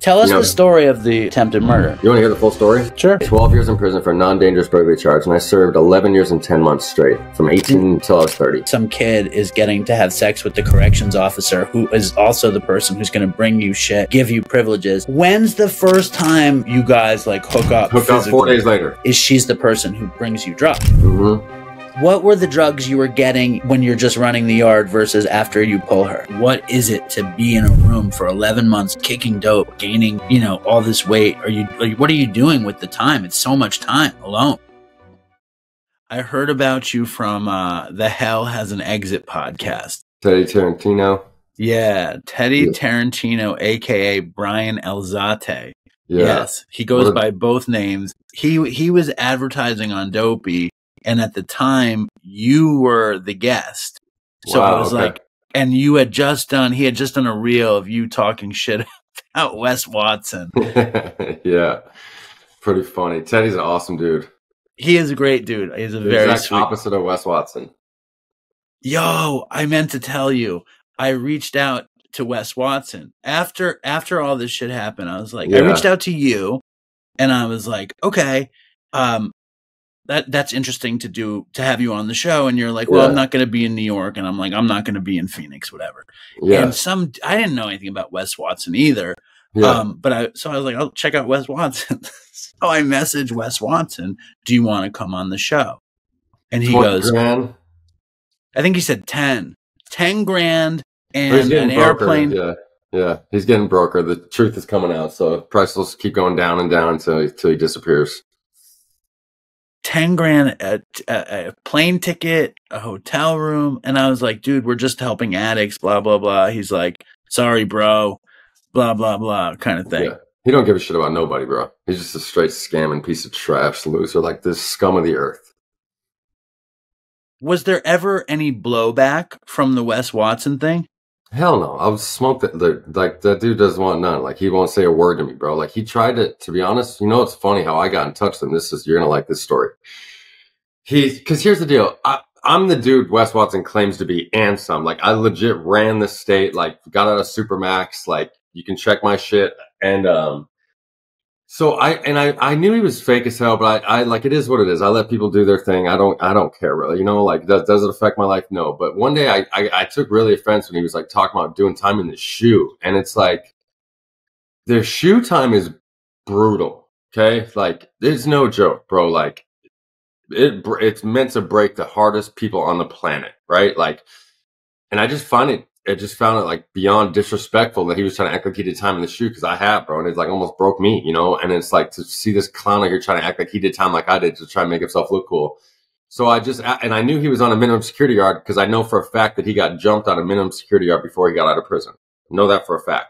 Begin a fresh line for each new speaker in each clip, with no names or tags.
Tell us the story of the attempted murder.
You want to hear the full story?
Sure.
12 years in prison for a non-dangerous burglary charge, and I served 11 years and 10 months straight, from 18 until I was 30.
Some kid is getting to have sex with the corrections officer, who is also the person who's going to bring you shit, give you privileges. When's the first time you guys like hook up?
Hook up 4 days later.
Is she's the person who brings you drugs?
Mm-hmm.
What were the drugs you were getting when you're just running the yard versus after you pull her? What is it to be in a room for 11 months kicking dope, gaining, you know, all this weight? What are you doing with the time? It's so much time alone. I heard about you from the Hell Has an Exit podcast.
Teddy Tarantino.
Yeah, Teddy Tarantino, a.k.a. Brian Elzate.
Yeah.
Yes, he goes by both names. He was advertising on Dopey. And at the time, you were the guest. So I was like, and he had just done a reel of you talking shit about Wes Watson.
Yeah. Pretty funny. Teddy's an awesome dude.
He is a great dude. He's a very sweet.
Opposite of Wes Watson.
Yo, I meant to tell you, I reached out to Wes Watson. After all this shit happened, I was like, I reached out to you and I was like, okay, that's interesting to have you on the show. And you're like, well, I'm not going to be in New York. And I'm like, I'm not going to be in Phoenix, whatever. Yeah. And I didn't know anything about Wes Watson either. Yeah. So I was like, I'll check out Wes Watson. So I messaged Wes Watson, do you want to come on the show? And he goes,
grand.
I think he said 10 grand and an airplane.
Yeah. He's getting brokered. The truth is coming out. So price will keep going down and down until he disappears.
10 grand, a plane ticket, a hotel room. And I was like, dude, we're just helping addicts, blah, blah, blah. He's like, sorry, bro, blah, blah, blah, kind of thing.
Yeah. He don't give a shit about nobody, bro. He's just a straight scamming piece of trash loser, like this scum of the earth.
Was there ever any blowback from the Wes Watson thing?
Hell no. I was smoked. Like, that dude doesn't want none. Like, he won't say a word to me, bro. Like, he tried to be honest, you know, it's funny how I got in touch with him. You're going to like this story. Because here's the deal. I'm the dude Wes Watson claims to be and some. Like, I legit ran the state, like, got out of Supermax. Like, you can check my shit. And, so I knew he was fake as hell, but I like, it is what it is. I let people do their thing. I don't care really, you know, like, does it affect my life? No. But one day I took really offense when he was like talking about doing time in the shoe. And it's like, their shoe time is brutal. Okay. Like, there's no joke, bro. Like, it's meant to break the hardest people on the planet. Right. Like, and I just found it like beyond disrespectful that he was trying to act like he did time in the shoe, because I have, bro, and it's like almost broke me, you know. And it's like to see this clown out here trying to act like he did time like I did to try and make himself look cool. So I knew he was on a minimum security yard because I know for a fact that he got jumped on a minimum security yard before he got out of prison. I know that for a fact.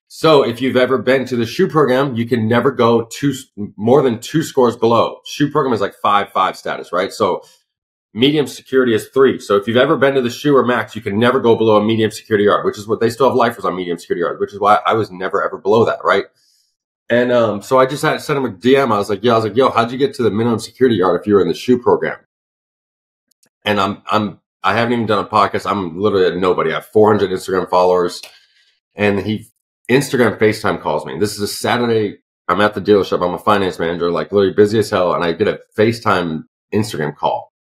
So if you've ever been to the shoe program, you can never go more than 2 scores below. Shoe program is like 5 status, right? So medium security is 3. So if you've ever been to the shoe or max, you can never go below a medium security yard, which is what they still have lifers on medium security yard, which is why I was never ever below that, right? And so I just had to send him a DM. I was like, yo, how'd you get to the minimum security yard if you were in the shoe program? And I haven't even done a podcast. I'm literally a nobody. I have 400 Instagram followers, and Instagram FaceTime calls me. This is a Saturday. I'm at the dealership. I'm a finance manager, like literally busy as hell, and I get a FaceTime Instagram call.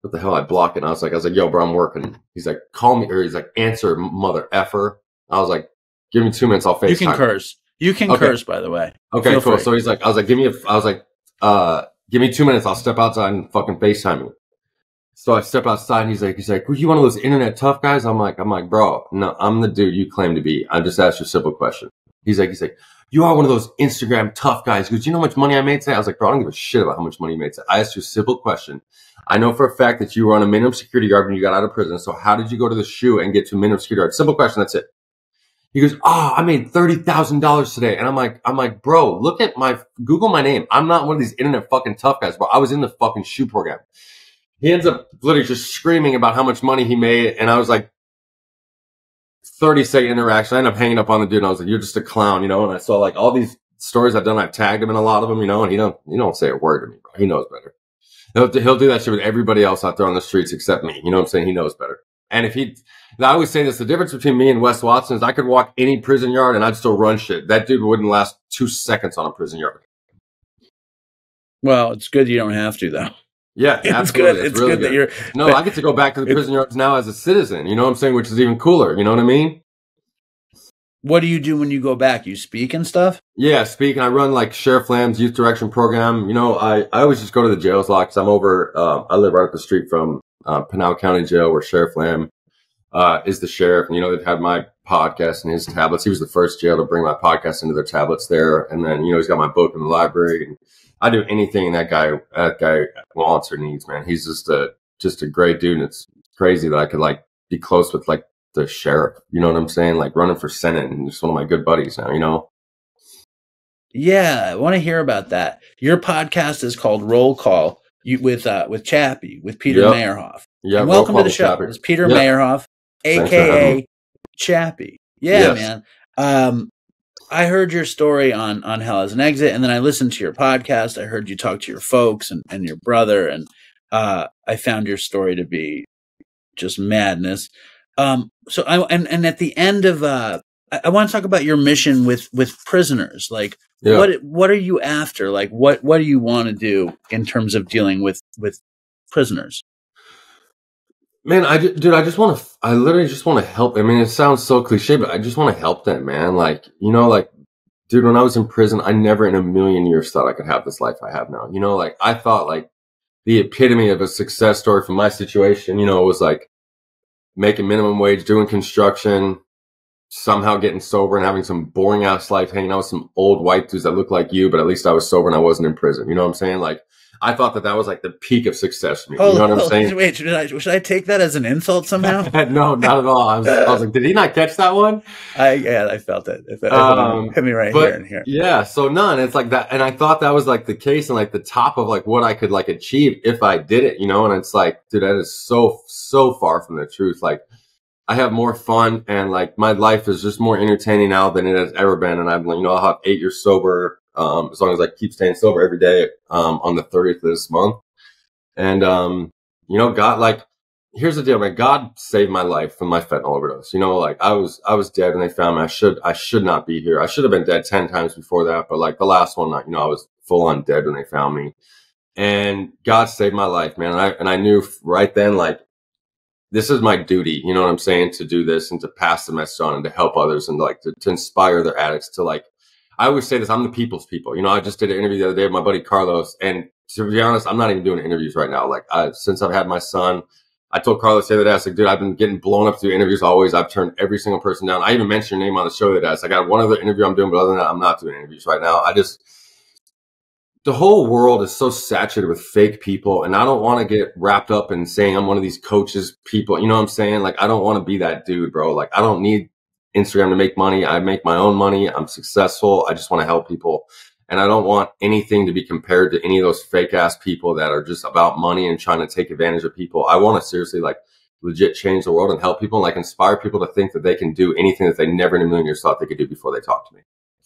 What the hell? I block it. And I was like, yo, bro, I'm working. He's like, call me, or he's like, answer, mother effer. I was like, give me 2 minutes. I'll FaceTime.
You can curse. You can curse, by the way.
Okay,
Feel
cool.
free.
So he's like, give me 2 minutes. I'll step outside and fucking FaceTime you. So I step outside and he's like, were you one of those internet tough guys? I'm like, bro, no, I'm the dude you claim to be. I just asked you a simple question. He's like, you are one of those Instagram tough guys. He goes, you know how much money I made today? I was like, bro, I don't give a shit about how much money you made today. I asked you a simple question. I know for a fact that you were on a minimum security yard when you got out of prison. So how did you go to the shoe and get to a minimum security yard? Simple question. That's it. He goes, I made $30,000 today. And I'm like, bro, Google my name. I'm not one of these internet fucking tough guys, bro. I was in the fucking shoe program. He ends up literally just screaming about how much money he made. And I was like, 30-second interaction. I ended up hanging up on the dude and I was like, you're just a clown, you know? And I saw like all these stories I've done. I've tagged him in a lot of them, you know, and he don't say a word to me, bro. He knows better. He'll do that shit with everybody else out there on the streets except me. You know what I'm saying? He knows better. And I always say this, the difference between me and Wes Watson is I could walk any prison yard and I'd still run shit. That dude wouldn't last 2 seconds on a prison yard.
Well, it's good you don't have to, though.
Yeah,
it's
absolutely.
good. It's really good that you're.
No, I get to go back to the prison yards now as a citizen. You know what I'm saying? Which is even cooler. You know what I mean?
What do you do when you go back? You speak and stuff?
Yeah, speak. And I run like Sheriff Lamb's youth direction program. You know, I always just go to the jails a lot because I'm over. I live right up the street from Pinal County Jail, where Sheriff Lamb is the sheriff. And, you know, they've had my podcast and his tablets. He was the first jail to bring my podcast into their tablets there. And then, you know, he's got my book in the library. And I do anything that guy wants or needs, man. He's just a great dude. And it's crazy that I could like be close with like the sheriff. You know what I'm saying? Like running for Senate and just one of my good buddies now, you know?
Yeah, I want to hear about that. Your podcast is called Roll Call with Chappy, with Peter Meyerhoff.
Yeah,
and welcome to the show. It's Peter Meyerhoff, a.k.a. Chappy. Yeah, yes. Man. I heard your story on Hell as an Exit, and then I listened to your podcast. I heard you talk to your folks and your brother, and I found your story to be just madness. So at the end of I want to talk about your mission with prisoners. Like, what are you after? Like, what do you want to do in terms of dealing with prisoners?
Man, I literally just want to help. I mean, it sounds so cliche, but I just want to help them, man. Like, you know, like, dude, when I was in prison, I never in a million years thought I could have this life I have now. You know, like, I thought like the epitome of a success story from my situation, you know, was like making minimum wage, doing construction, somehow getting sober and having some boring ass life, hanging out with some old white dudes that look like you, but at least I was sober and I wasn't in prison. You know what I'm saying? Like, I thought that was like the peak of success for me. You know what I'm saying?
Wait, should I take that as an insult somehow?
No, not at all. I was like, did he not catch that one?
I felt it. Hit me right here and here.
Yeah, so none. It's like that, and I thought that was like the case and like the top of like what I could like achieve if I did it, you know. And it's like, dude, that is so far from the truth. Like, I have more fun and like my life is just more entertaining now than it has ever been. And I've, you know, I'll have 8 years sober. As long as I keep staying sober every day, on the 30th of this month. And, you know, God, like, here's the deal, man. God saved my life from my fentanyl overdose. You know, like I was dead when they found me. I should not be here. I should have been dead 10 times before that. But like the last one, you know, I was full on dead when they found me, and God saved my life, man. And I knew right then, like, this is my duty. You know what I'm saying? To do this and to pass the message on and to help others and like to inspire their addicts to like, I always say this, I'm the people's people. You know, I just did an interview the other day with my buddy Carlos, and to be honest, I'm not even doing interviews right now. Like, since I've had my son, I told Carlos the other day, I was like, dude, I've been getting blown up to do interviews always. I've turned every single person down. I even mentioned your name on the show the other day. I was like, I got one other interview I'm doing, but other than that, I'm not doing interviews right now. The whole world is so saturated with fake people, and I don't want to get wrapped up in saying I'm one of these coaches people. You know what I'm saying? Like, I don't want to be that dude, bro. Like, I don't need Instagram to make money. I make my own money. I'm successful. I just want to help people. And I don't want anything to be compared to any of those fake ass people that are just about money and trying to take advantage of people. I want to seriously like legit change the world and help people and like inspire people to think that they can do anything that they never in a million years thought they could do before they talk to me.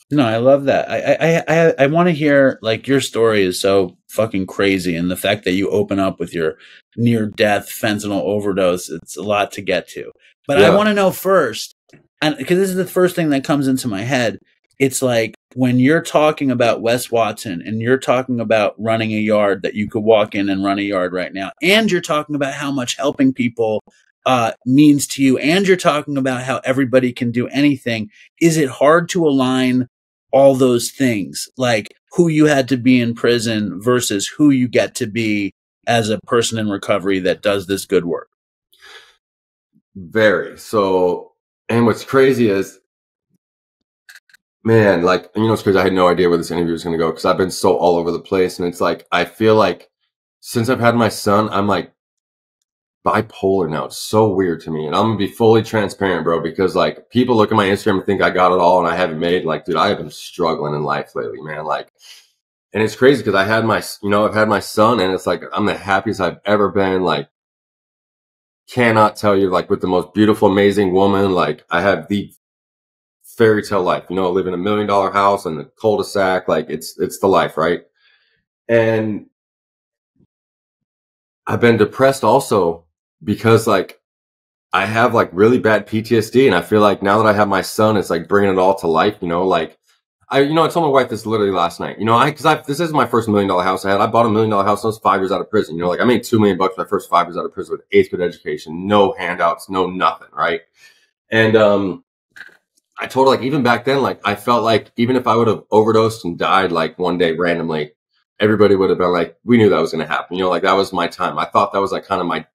No, I love that. I want to hear, like, your story is so fucking crazy, and the fact that you open up with your near-death fentanyl overdose, it's a lot to get to. But I want to know first, and because this is the first thing that comes into my head, it's like when you're talking about Wes Watson and you're talking about running a yard that you could walk in and run a yard right now, and you're talking about how much helping people means to you, and you're talking about how everybody can do anything, is it hard to align all those things, like who you had to be in prison versus who you get to be as a person in recovery that does this good work?
Very. So, and what's crazy is, man, like, you know, it's crazy. I had no idea where this interview was going to go because I've been so all over the place. And it's like, I feel like since I've had my son, I'm like bipolar now. It's so weird to me. And I'm going to be fully transparent, bro, because like people look at my Instagram and think I got it all and I haven't made, like, dude, I have been struggling in life lately, man. Like, and it's crazy because I've had my son, and it's like, I'm the happiest I've ever been. Like, cannot tell you, like, with the most beautiful, amazing woman. Like, I have the fairy tale life, you know, I live in $1 million house in the cul-de-sac. Like, it's the life, right? And I've been depressed also because, like, I have like really bad PTSD, and I feel like now that I have my son, it's like bringing it all to life, you know, like I told my wife this literally last night, you know, this is my first $1 million house I had. I bought a $1 million house when I was 5 years out of prison. You know, like I made $2 million my first 5 years out of prison with 8th grade education, no handouts, no nothing. Right. And, I told her, like, even back then, like, I felt like even if I would have overdosed and died like one day randomly, everybody would have been like, we knew that was going to happen. You know, like that was my time. I thought that was like kind of my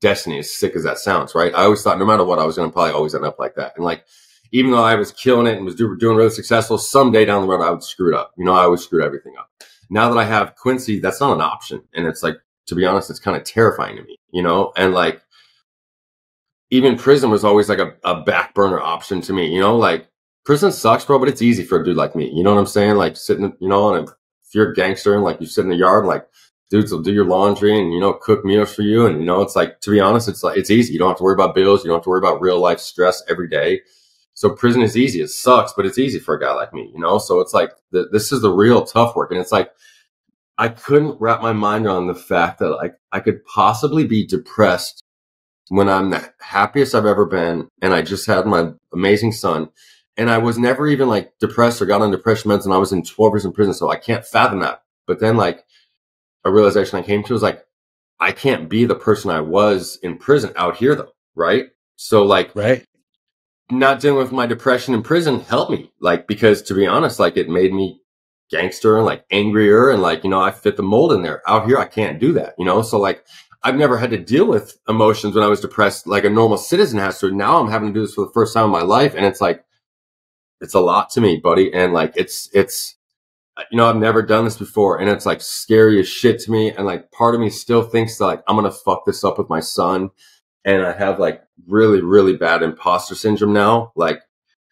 destiny, as sick as that sounds, right? I always thought no matter what, I was going to probably always end up like that. And like, even though I was killing it and was doing really successful, someday down the road, I would screw it up. You know, I always screwed everything up. Now that I have Quincy, that's not an option. And it's like, to be honest, it's kind of terrifying to me, you know? And like, even prison was always like a back burner option to me, you know? Like, prison sucks, bro, but it's easy for a dude like me. You know what I'm saying? Like, sitting, you know, and if you're a gangster and like you sit in the yard, like, dudes will do your laundry and, you know, cook meals for you. And, you know, it's like, to be honest, it's like, it's easy. You don't have to worry about bills. You don't have to worry about real life stress every day. So prison is easy. It sucks, but it's easy for a guy like me, you know? So it's like, this is the real tough work. And it's like, I couldn't wrap my mind around the fact that like I could possibly be depressed when I'm the happiest I've ever been. And I just had my amazing son. And I was never even like depressed or got on depression meds when I was in 12 years in prison. So I can't fathom that. But then like a realization I came to was like, I can't be the person I was in prison out here though. Right. So like,
right.
Not dealing with my depression in prison helped me. Like, because to be honest, like it made me gangster and like angrier and like, you know, I fit the mold in there. Out here, I can't do that, you know? So like, I've never had to deal with emotions when I was depressed like a normal citizen has to. Now I'm having to do this for the first time in my life. And it's like, it's a lot to me, buddy. And like, it's, you know, I've never done this before and it's like scary as shit to me. And like, part of me still thinks that like, I'm going to fuck this up with my son. And I have like really, really bad imposter syndrome now. Like,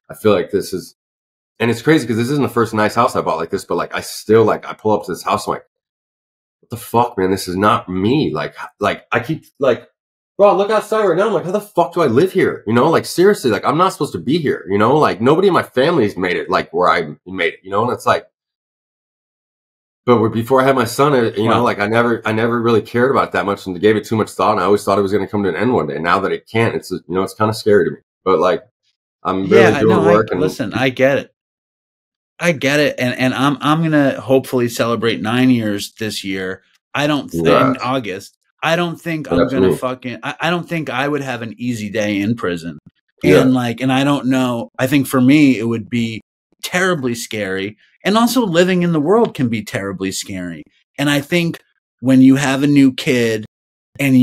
I feel like this is, and it's crazy because this isn't the first nice house I bought like this, but like, I still like, I pull up to this house, I'm like, what the fuck, man? This is not me. Like I keep like, bro, I look outside right now. I'm like, how the fuck do I live here? You know, like seriously, like I'm not supposed to be here. You know, like nobody in my family's made it like where I made it, you know? And it's like, but before I had my son, you know, like I never really cared about it that much and gave it too much thought. And I always thought it was going to come to an end one day. Now that it can't, it's, you know, it's kind of scary to me, but like, I'm really doing work.
Listen, I get it. And I'm going to hopefully celebrate 9 years this year. In August. I don't think I'm going to I don't think I would have an easy day in prison. And and I don't know. I think for me, it would be terribly scary. And also living in the world can be terribly scary. And I think when you have a new kid and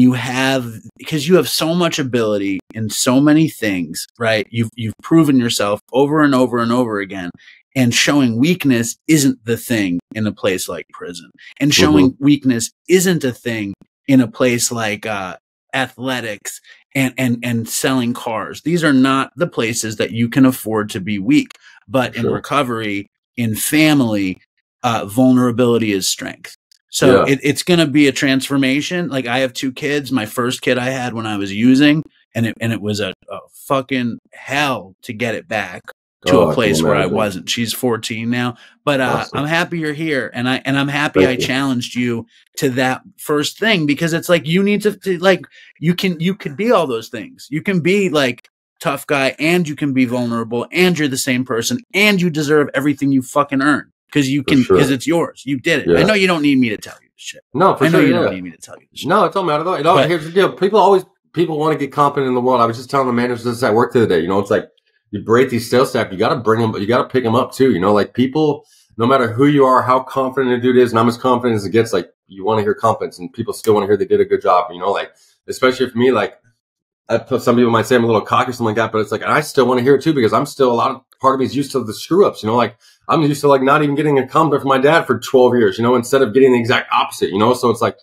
because you have so much ability in so many things, right? You've proven yourself over and over and over again. And showing weakness isn't the thing in a place like prison. And showing weakness isn't a thing in a place like athletics and selling cars. These are not the places that you can afford to be weak. But in recovery, in family, vulnerability is strength. So it's going to be a transformation. Like I have 2 kids. My first kid I had when I was using, and it was a fucking hell to get it back to a place where I wasn't. She's 14 now, but I'm happy you're here, and I'm happy I challenged you to that first thing, because it's like you need to like you could be all those things. You can be like tough guy, and you can be vulnerable, and you're the same person, and you deserve everything you fucking earn because because it's yours. You did it. Yeah. I know you don't need me to tell you this shit.
No, for sure.
You don't need me to tell you this shit.
No, it don't matter though. Here's the deal. People want to get competent in the world. I was just telling the managers at work the other day. You know, it's like, you break these sales staff, you got to bring them, you got to pick them up too. You know, like people, no matter who you are, how confident a dude is, and I'm as confident as it gets, like you want to hear confidence and people still want to hear they did a good job. You know, like, especially for me, like some people might say I'm a little cocky or something like that, but it's like, and I still want to hear it too, because I'm still part of me is used to the screw ups, you know, like I'm used to like not even getting a compliment from my dad for 12 years, you know, instead of getting the exact opposite, you know? So it's like,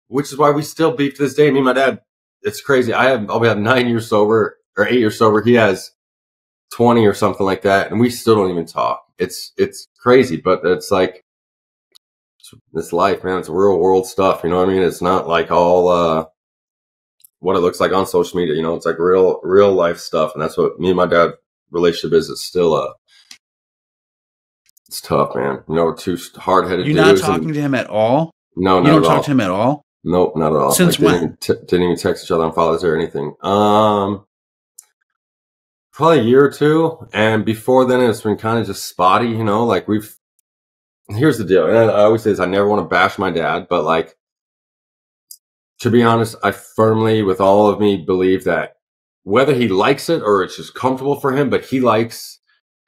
which is why we still beef to this day. Me and my dad, it's crazy. I'll be 9 years sober or 8 years sober. He has 20 or something like that, and we still don't even talk. It's crazy, but it's like it's life, man. It's real world stuff, you know what I mean? It's not like all what it looks like on social media, you know. It's like real life stuff, and that's what me and my dad relationship is. It's still it's tough, man. You know, we're 2 hard-headed dudes.
You're not talking to him at all?
No,
you don't talk to him at all?
Nope, not at all.
Since
like,
when?
Didn't even text each other on Father's Day or anything. Probably a year or two. And before then, it's been kind of just spotty, you know, like here's the deal. And I always say this, I never want to bash my dad, but like, to be honest, I firmly, with all of me, believe that whether he likes it or it's just comfortable for him, but he likes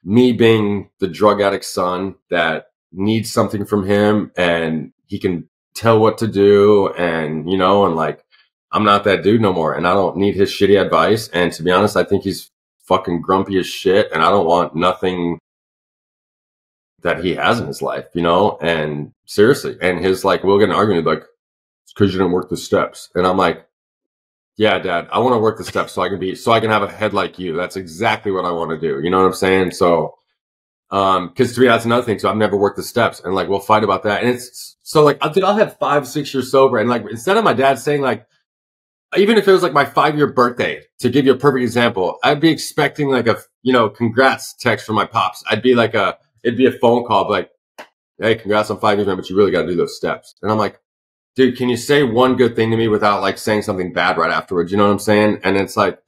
me being the drug addict's son that needs something from him and he can tell what to do. And, you know, and like, I'm not that dude no more and I don't need his shitty advice. And to be honest, I think he's fucking grumpy as shit and I don't want nothing that he has in his life, you know? And seriously, and his like, we'll get an argument like, it's because you didn't work the steps. And I'm like, yeah, Dad, I want to work the steps so I can have a head like you. That's exactly what I want to do. You know what I'm saying? So, cause to me, that's another thing. So I've never worked the steps and like, we'll fight about that. And it's so like, I'll have 5-6 years sober. And like, instead of my dad saying like, even if it was like my 5-year birthday, to give you a perfect example, I'd be expecting like a, you know, congrats text from my pops. It'd be a phone call like, hey, congrats on 5 years, man, but you really got to do those steps. And I'm like, dude, can you say one good thing to me without like saying something bad right afterwards? You know what I'm saying? And it's like,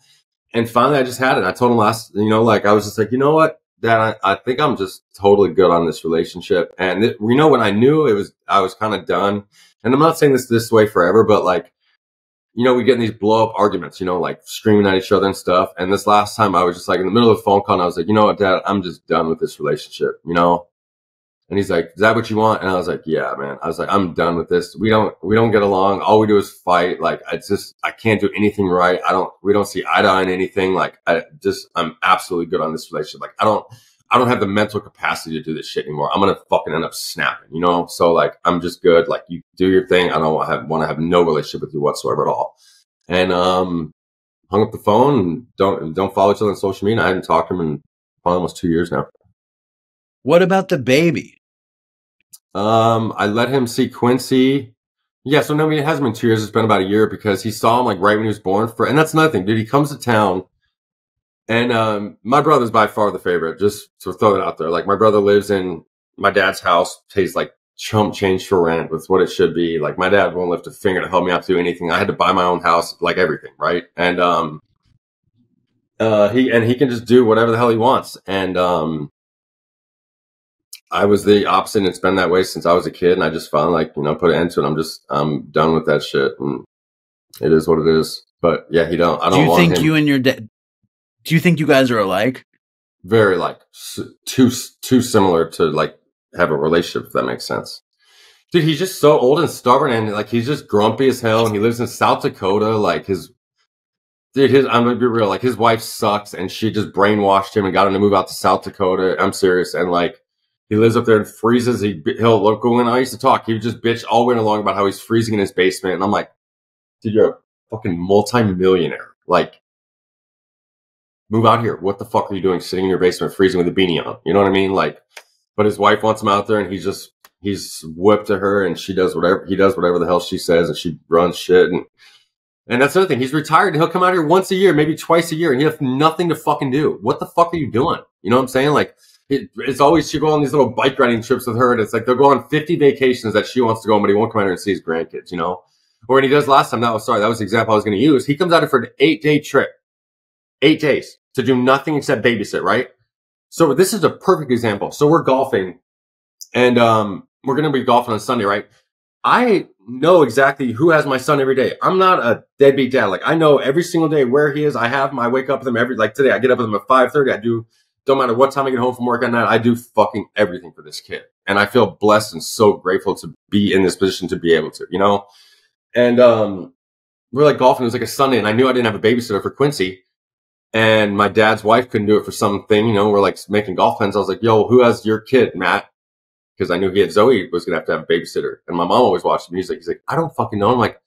and finally I just had it. I told him you know, like I was just like, you know what, Dad, I think I'm just totally good on this relationship. And you know, when I knew I was kind of done, and I'm not saying this way forever, but like, you know, we get in these blow up arguments, you know, like screaming at each other and stuff. And this last time I was just like in the middle of the phone call and I was like, you know what, Dad, I'm just done with this relationship, you know? And he's like, is that what you want? And I was like, yeah, man. I was like, I'm done with this. We don't get along. All we do is fight. Like, I can't do anything right. We don't see eye to eye on anything. Like, I'm absolutely good on this relationship. Like, I don't have the mental capacity to do this shit anymore. I'm going to fucking end up snapping, you know? So like, I'm just good. Like, you do your thing. I don't want to have no relationship with you whatsoever at all. And, hung up the phone and don't follow each other on social media. I haven't talked to him in probably almost 2 years now.
What about the baby?
I let him see Quincy. Yeah, so no, I mean, it hasn't been 2 years. It's been about a year because he saw him like right when he was born. And that's another thing, dude. He comes to town, and my brother's by far the favorite. Just to throw that out there, like my brother lives in my dad's house, pays like chump change for rent with what it should be. Like my dad won't lift a finger to help me out to do anything. I had to buy my own house, like everything, right? And he can just do whatever the hell he wants, and I was the opposite, and it's been that way since I was a kid, and I just finally, like, you know, put an end to it. I'm done with that shit, and it is what it is. But yeah, I don't want him.
Do you think you guys are alike?
Very like, too similar to like have a relationship, if that makes sense. Dude, he's just so old and stubborn, and like, he's just grumpy as hell, and he lives in South Dakota, like I'm gonna be real, like his wife sucks, and she just brainwashed him and got him to move out to South Dakota. I'm serious, and like, he lives up there and freezes. He'll look when I used to talk. He would just bitch all winter long about how he's freezing in his basement. And I'm like, dude, you're a fucking multi-millionaire. Like, move out here. What the fuck are you doing sitting in your basement freezing with a beanie on? You know what I mean? Like, but his wife wants him out there and he's whipped to her and he does whatever the hell she says and she runs shit. And that's another thing. He's retired and he'll come out here once a year, maybe twice a year, and he has nothing to fucking do. What the fuck are you doing? You know what I'm saying? Like, it's always, she go on these little bike riding trips with her, and it's like they'll go on 50 vacations that she wants to go on, but he won't come out here and see his grandkids, you know? Or when he does last time, that was the example I was going to use. He comes out here for an 8-day trip, 8 days to do nothing except babysit, right? So this is a perfect example. So we're golfing, and we're going to be golfing on Sunday, right? I know exactly who has my son every day. I'm not a deadbeat dad. Like, I know every single day where he is. I wake up with him like today, I get up with him at 5:30. Don't matter what time I get home from work at night, I do fucking everything for this kid. And I feel blessed and so grateful to be in this position to be able to, you know? And we're like golfing. It was like a Sunday, and I knew I didn't have a babysitter for Quincy. And my dad's wife couldn't do it for something, you know, we're like making golf plans. I was like, yo, who has your kid, Matt? Because I knew Zoe was going to have a babysitter. And my mom always watched me. He's like, I don't fucking know. I'm like,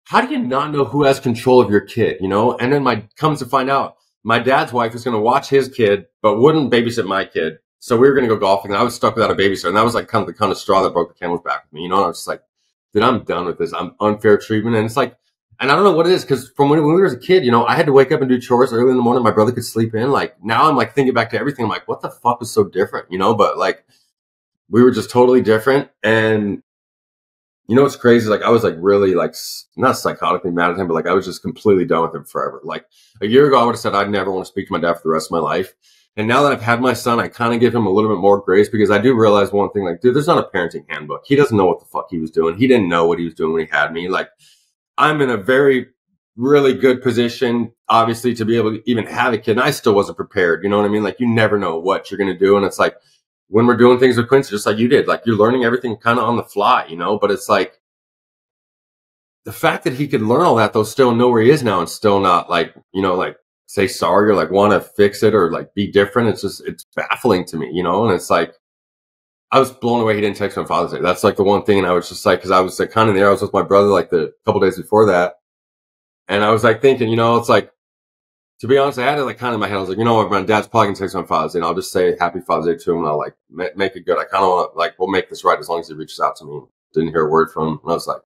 how do you not know who has control of your kid, you know? And then comes to find out, my dad's wife is going to watch his kid, but wouldn't babysit my kid. So we were going to go golfing, and I was stuck without a babysitter. And that was like kind of straw that broke the camel's back with me. You know, and I was just like, dude, I'm done with this. I'm unfair treatment. And it's like, and I don't know what it is, because from when we were a kid, you know, I had to wake up and do chores early in the morning. My brother could sleep in. Like, now I'm like thinking back to everything. I'm like, what the fuck was so different, you know? But like, we were just totally different. And you know what's crazy? Like I was like really like not psychotically mad at him, but like I was just completely done with him forever. Like a year ago, I would have said I'd never want to speak to my dad for the rest of my life. And now that I've had my son, I kind of give him a little bit more grace because I do realize one thing, like, dude, there's not a parenting handbook. He doesn't know what the fuck he was doing. He didn't know what he was doing when he had me. Like, I'm in a very, really good position, obviously, to be able to even have a kid. And I still wasn't prepared. You know what I mean? Like, you never know what you're going to do. And it's like, when we're doing things with Quincy, just like you did, like, you're learning everything kind of on the fly, you know? But it's like, the fact that he could learn all that, though, still know where he is now and still not, like, you know, like, say sorry or like want to fix it or like be different. It's just, it's baffling to me, you know? And it's like, I was blown away he didn't text me on Father's Day. That's like the one thing. And I was just like, cause I was like kind of there. I was with my brother like the couple days before that. And I was like thinking, you know, it's like, to be honest, I had it like kind of in my head. I was like, you know what, my dad's probably gonna text me on Father's Day and I'll just say happy Father's Day to him and I'll like make it good. I kind of want to like, we'll make this right as long as he reaches out to me. Didn't hear a word from him. And I was like,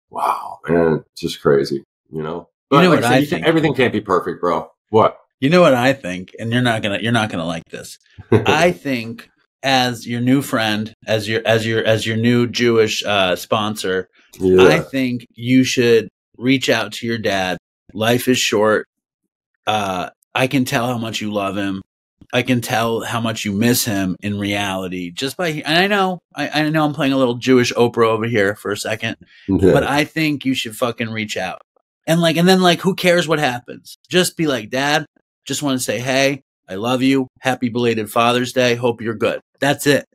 wow, man, it's just crazy, you know? But
you know
like
what I think?
Everything can't be perfect, bro. What?
You know what I think, and you're not gonna like this. I think as your new friend, as your new Jewish sponsor, yeah. I think you should reach out to your dad. Life is short. I can tell how much you love him. I can tell how much you miss him in reality just by, and I know I'm playing a little Jewish Oprah over here for a second, yeah. But I think you should fucking reach out and then who cares what happens? Just be like, Dad, just want to say, hey, I love you. Happy belated Father's Day. Hope you're good. That's it.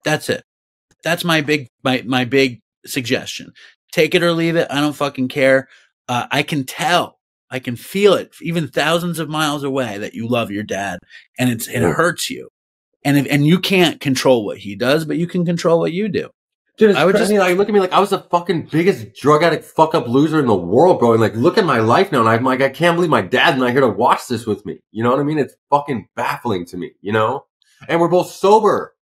That's my big suggestion. Take it or leave it. I don't fucking care. I can tell. I can feel it, even thousands of miles away, that you love your dad, and it hurts you. And you can't control what he does, but you can control what you do.
Dude, I would just like look at me like I was the fucking biggest drug addict, fuck up loser in the world, bro. And like, look at my life now, and I'm like, I can't believe my dad's not here to watch this with me. You know what I mean? It's fucking baffling to me, you know. And we're both sober.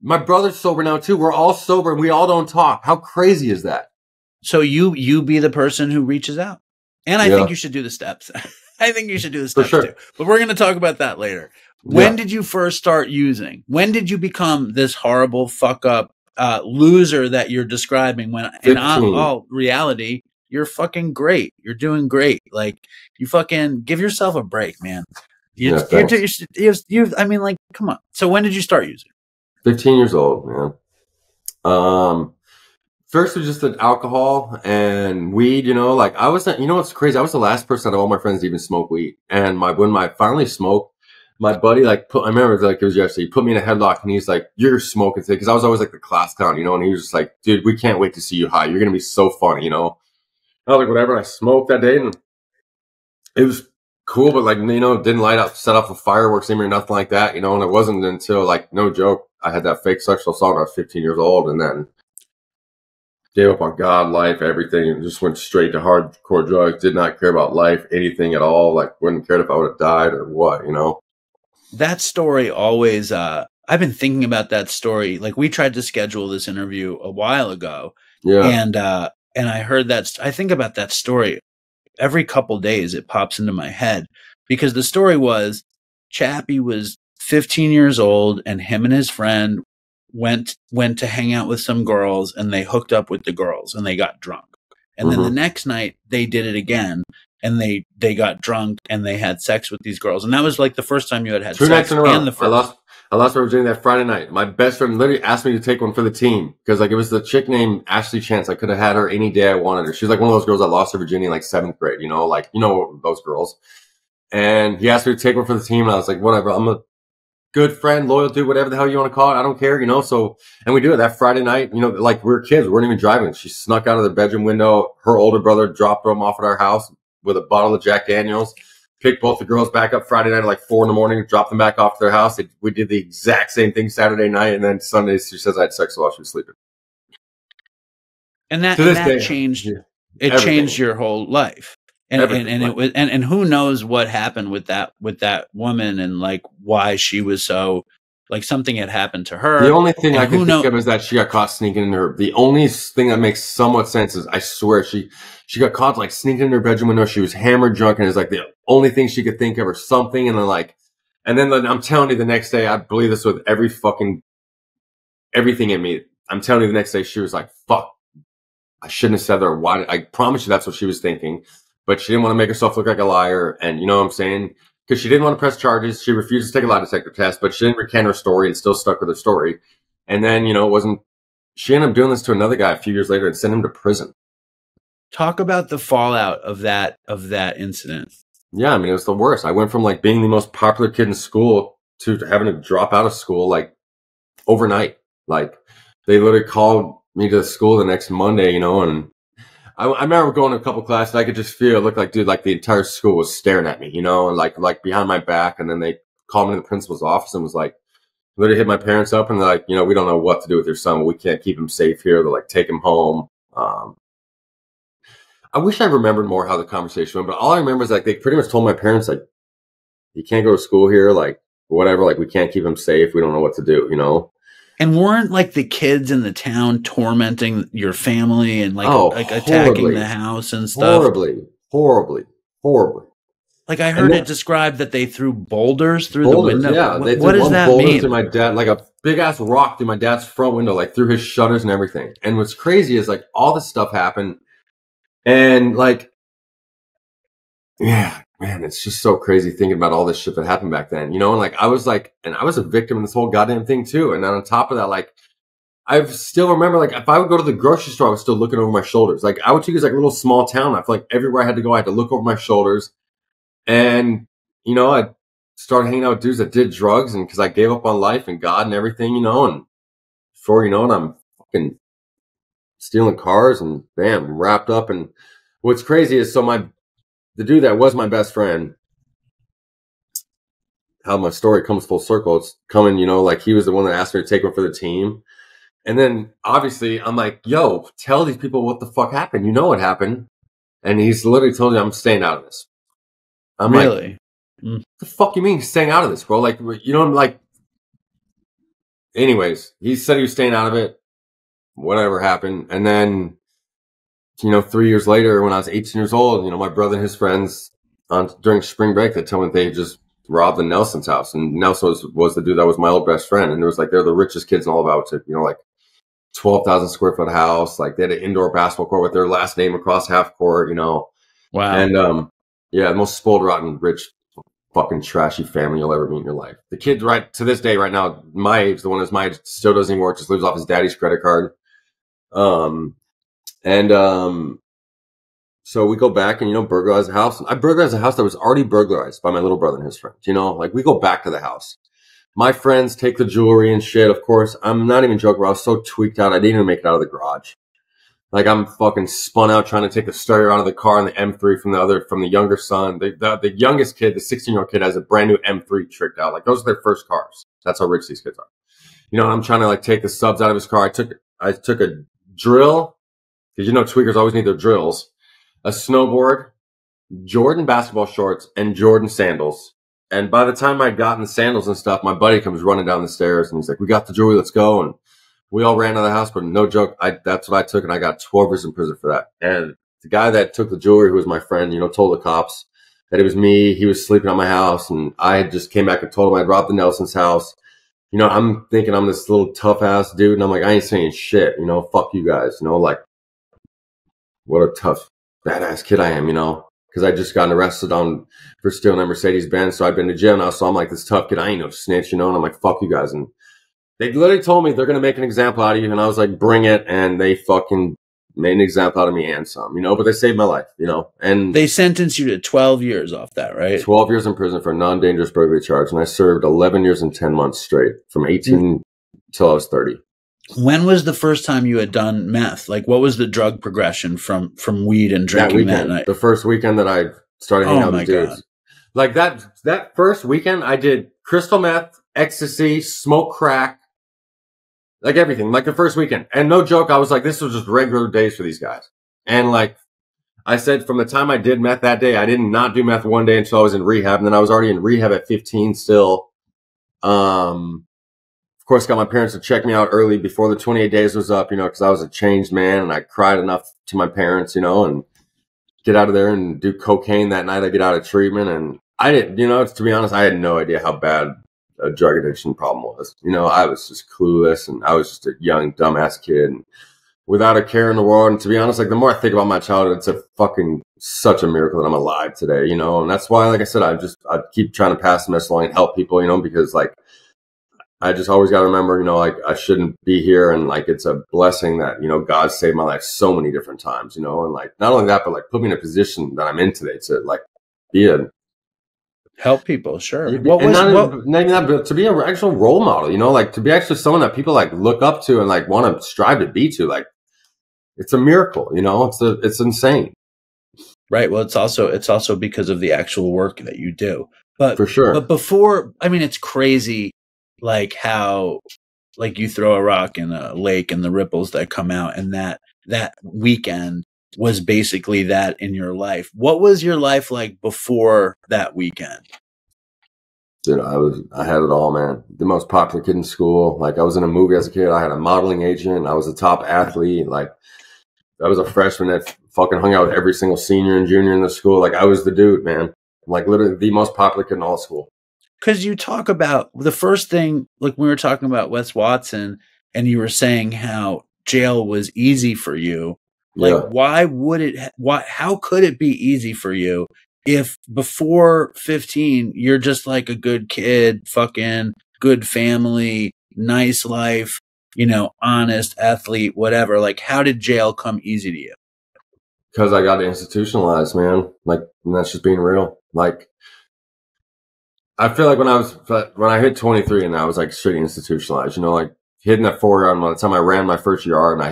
My brother's sober now too. We're all sober, and we all don't talk. How crazy is that?
So you be the person who reaches out. And I think you should do the steps. I think you should do the steps too. But we're going to talk about that later. When did you first start using? When did you become this horrible fuck up loser that you're describing? When in all reality, you're fucking great. You're doing great. Like, you fucking give yourself a break, man. I mean, like, come on. So when did you start using?
15 years old, man. First it was just alcohol and weed, you know, like I wasn't, you know, what's crazy? I was the last person out of all my friends to even smoke weed. And when I finally smoked, my buddy, I remember like it was yesterday, he put me in a headlock and he's like, you're smoking today. Cause I was always like the class clown, you know, and he was just like, dude, we can't wait to see you high. You're going to be so funny, you know? I was like, whatever. And I smoked that day and it was cool, but like, you know, it didn't set off a fireworks in me or nothing like that, you know? And it wasn't until like, no joke, I had that fake sexual assault when I was 15 years old. And then gave up on God, life, everything, and just went straight to hardcore drugs. Did not care about life, anything at all. Like, wouldn't care if I would have died or what, you know?
That story always, I've been thinking about that story. Like, we tried to schedule this interview a while ago. Yeah. And I heard I think about that story every couple days. It pops into my head because the story was Chappy was 15 years old and him and his friend went to hang out with some girls and they hooked up with the girls and they got drunk. And then the next night they did it again and they got drunk and they had sex with these girls. And that was like the first time you had
2 nights in a row. And I lost my virginity that Friday night. My best friend literally asked me to take one for the team because like it was the chick named Ashley Chance. I could have had her any day I wanted her. She was like one of those girls that lost her virginity in like 7th grade, you know, like, you know, those girls. And he asked me to take one for the team and I was like, whatever, I'm a good friend, loyal dude, whatever the hell you want to call it. I don't care, you know? So, and we do it that Friday night, you know, like we were kids. We weren't even driving. She snuck out of the bedroom window. Her older brother dropped them off at our house with a bottle of Jack Daniels, picked both the girls back up Friday night at like 4 a.m, dropped them back off to their house. We did the exact same thing Saturday night. And then Sunday, she says I had sex while she was sleeping.
And that changed, it changed your whole life. And who knows what happened with that woman and like why she was so like something had happened to her.
The only thing I can think of is that she got caught sneaking in her. The only thing that makes somewhat sense is I swear she got caught like sneaking in her bedroom window. She was hammered drunk and it's like the only thing she could think of or something. And then I'm telling you the next day, I believe this with everything in me. I'm telling you, the next day she was like, fuck, I shouldn't have said that. Why? I promise you that's what she was thinking. But she didn't want to make herself look like a liar. And you know what I'm saying? Because she didn't want to press charges. She refused to take a lie detector test, but she didn't recant her story and still stuck with her story. And then, you know, she ended up doing this to another guy a few years later and sent him to prison.
Talk about the fallout of that incident.
Yeah, I mean, it was the worst. I went from like being the most popular kid in school to having to drop out of school like overnight. Like they literally called me to school the next Monday, you know, and I remember going to a couple classes. I could just feel it looked like, dude, like the entire school was staring at me, you know, and like behind my back. And then they called me to the principal's office and was like, literally hit my parents up and they're like, you know, we don't know what to do with your son. We can't keep him safe here. They're like, take him home. I wish I remembered more how the conversation went, but all I remember is like they pretty much told my parents like, you can't go to school here, like whatever, like we can't keep him safe. We don't know what to do, you know.
And weren't like the kids in the town tormenting your family and like attacking the house and stuff?
Horribly.
Like I heard it described that they threw boulders through the window.
Yeah,
what does that mean?
Through my dad, like a big ass rock through my dad's front window, like through his shutters and everything. And what's crazy is like all this stuff happened, and like, yeah, man, it's just so crazy thinking about all this shit that happened back then, you know. And like I was a victim in this whole goddamn thing too. And then on top of that, like I still remember, like if I would go to the grocery store, I was still looking over my shoulders. Like I would take it as like a little small town. I feel like everywhere I had to go, I had to look over my shoulders. And, you know, I started hanging out with dudes that did drugs, and because I gave up on life and God and everything, you know, and before you know it, I'm fucking stealing cars and bam, wrapped up. And what's crazy is the dude that was my best friend, how my story comes full circle. It's coming, you know, like he was the one that asked me to take one for the team. And then obviously I'm like, yo, tell these people what the fuck happened. You know what happened. And he's literally told me I'm staying out of this. I'm
really?
Like, what the fuck you mean staying out of this, bro? Like, you know, like, anyways, he said he was staying out of it, whatever happened. And then, you know, 3 years later, when I was 18 years old, you know, my brother and his friends during spring break, they told me they just robbed the Nelson's house. And Nelson was the dude that was my old best friend. And it was like, they're the richest kids in all of Altoona, you know, like 12,000 square foot house. Like they had an indoor basketball court with their last name across half court, you know.
Wow.
And, yeah, the most spoiled, rotten, rich, fucking trashy family you'll ever meet in your life. The kid, right to this day, right now, my age, the one that's my age, still doesn't even work, just lives off his daddy's credit card. So we go back and, you know, burglarize the house. I burglarized a house that was already burglarized by my little brother and his friends. You know, like we go back to the house. My friends take the jewelry and shit. Of course, I'm not even joking. I was so tweaked out, I didn't even make it out of the garage. Like I'm fucking spun out trying to take the stereo out of the car and the M3 from the younger son. The youngest kid, the 16-year-old kid, has a brand new M3 tricked out. Like those are their first cars. That's how rich these kids are. You know, I'm trying to like take the subs out of his car. I took a drill, because you know tweakers always need their drills, a snowboard, Jordan basketball shorts, and Jordan sandals. And by the time I'd gotten the sandals and stuff, my buddy comes running down the stairs and he's like, "We got the jewelry, let's go." And we all ran out of the house, but no joke, that's what I took, and I got 12 years in prison for that. And the guy that took the jewelry, who was my friend, you know, told the cops that it was me. He was sleeping at my house, and I just came back and told him I'd robbed the Nelson's house. You know, I'm thinking I'm this little tough-ass dude, and I'm like, I ain't saying shit, you know, fuck you guys, you know, like, what a tough, badass kid I am, you know, because I just gotten arrested for stealing a Mercedes-Benz, so I've been to jail now, so I'm like this tough kid, I ain't no snitch, you know, and I'm like, fuck you guys, and they literally told me they're going to make an example out of you. And I was like, bring it. And they fucking made an example out of me and some, you know, but they saved my life, you know. And
they sentenced you to 12 years off that, right?
12 years in prison for a non-dangerous burglary charge. And I served 11 years and 10 months straight from 18 till I was 30.
When was the first time you had done meth? Like, what was the drug progression from weed and drinking that night?
The first weekend that I started hanging out with dudes. Like that first weekend, I did crystal meth, ecstasy, smoke crack, like everything, like the first weekend. And no joke, I was like, this was just regular days for these guys. And like I said, from the time I did meth that day, I did not do meth one day until I was in rehab. And then I was already in rehab at 15 still. Of course, got my parents to check me out early before the 28 days was up, you know, because I was a changed man and I cried enough to my parents, you know, and get out of there and do cocaine that night. I get out of treatment, and I didn't, you know, to be honest, I had no idea how bad a drug addiction problem was. You know, I was just clueless, and I was just a young, dumbass kid, and without a care in the world. And to be honest, like the more I think about my childhood, it's such a miracle that I'm alive today, you know? And that's why, like I said, I keep trying to pass the message along and help people, you know, because like, I just always got to remember, you know, like I shouldn't be here. And like, it's a blessing that, you know, God saved my life so many different times, you know, and like, not only that, but like put me in a position that I'm in today to like
help people. Sure.
Not to be an actual role model, you know, like to be actually someone that people like look up to and like want to strive to be to, like, it's a miracle, you know, it's insane.
Right. Well, it's also because of the actual work that you do. But
for sure.
But before, I mean, it's crazy, like how, like you throw a rock in a lake and the ripples that come out, and that weekend was basically that in your life. What was your life like before that weekend?
Dude, I had it all, man. The most popular kid in school. Like I was in a movie as a kid. I had a modeling agent. I was a top athlete. Like I was a freshman that fucking hung out with every single senior and junior in the school. Like I was the dude, man. Like literally the most popular kid in all school.
Because you talk about the first thing, like we were talking about Wes Watson, and you were saying how jail was easy for you. Like, how could it be easy for you if before 15, you're just like a good kid, fucking good family, nice life, you know, honest athlete, whatever. Like, how did jail come easy to you?
Because I got institutionalized, man. Like, and that's just being real. Like, I feel like when I hit 23 and I was like straight institutionalized, you know, like hitting that 4-yard, by the time I ran my first yard and I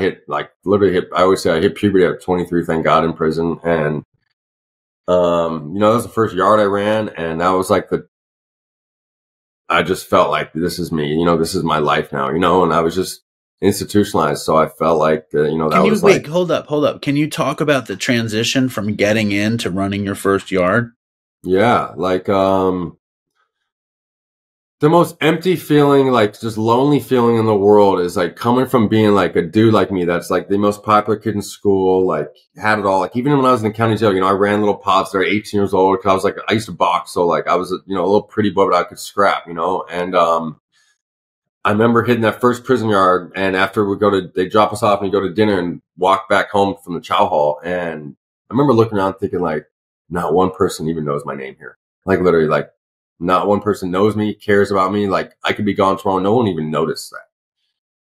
always say I hit puberty at 23, thank God, in prison. And, you know, that was the first yard I ran. And that was like I just felt like this is me, you know, this is my life now, you know, and I was just institutionalized. So I felt like, you know,
hold up. Can you talk about the transition from getting in to running your first yard?
Yeah. Like, the most empty feeling, like just lonely feeling in the world is like coming from being like a dude like me that's like the most popular kid in school, like had it all. Like even when I was in the county jail, you know, I ran little pods there, 18 years old, because I used to box. So like I was, you know, a little pretty boy, but I could scrap, you know. And I remember hitting that first prison yard, and after they drop us off and we go to dinner and walk back home from the chow hall. And I remember looking around thinking like, not one person even knows my name here. Like literally like, not one person knows me, cares about me. Like I could be gone tomorrow. No one even noticed that.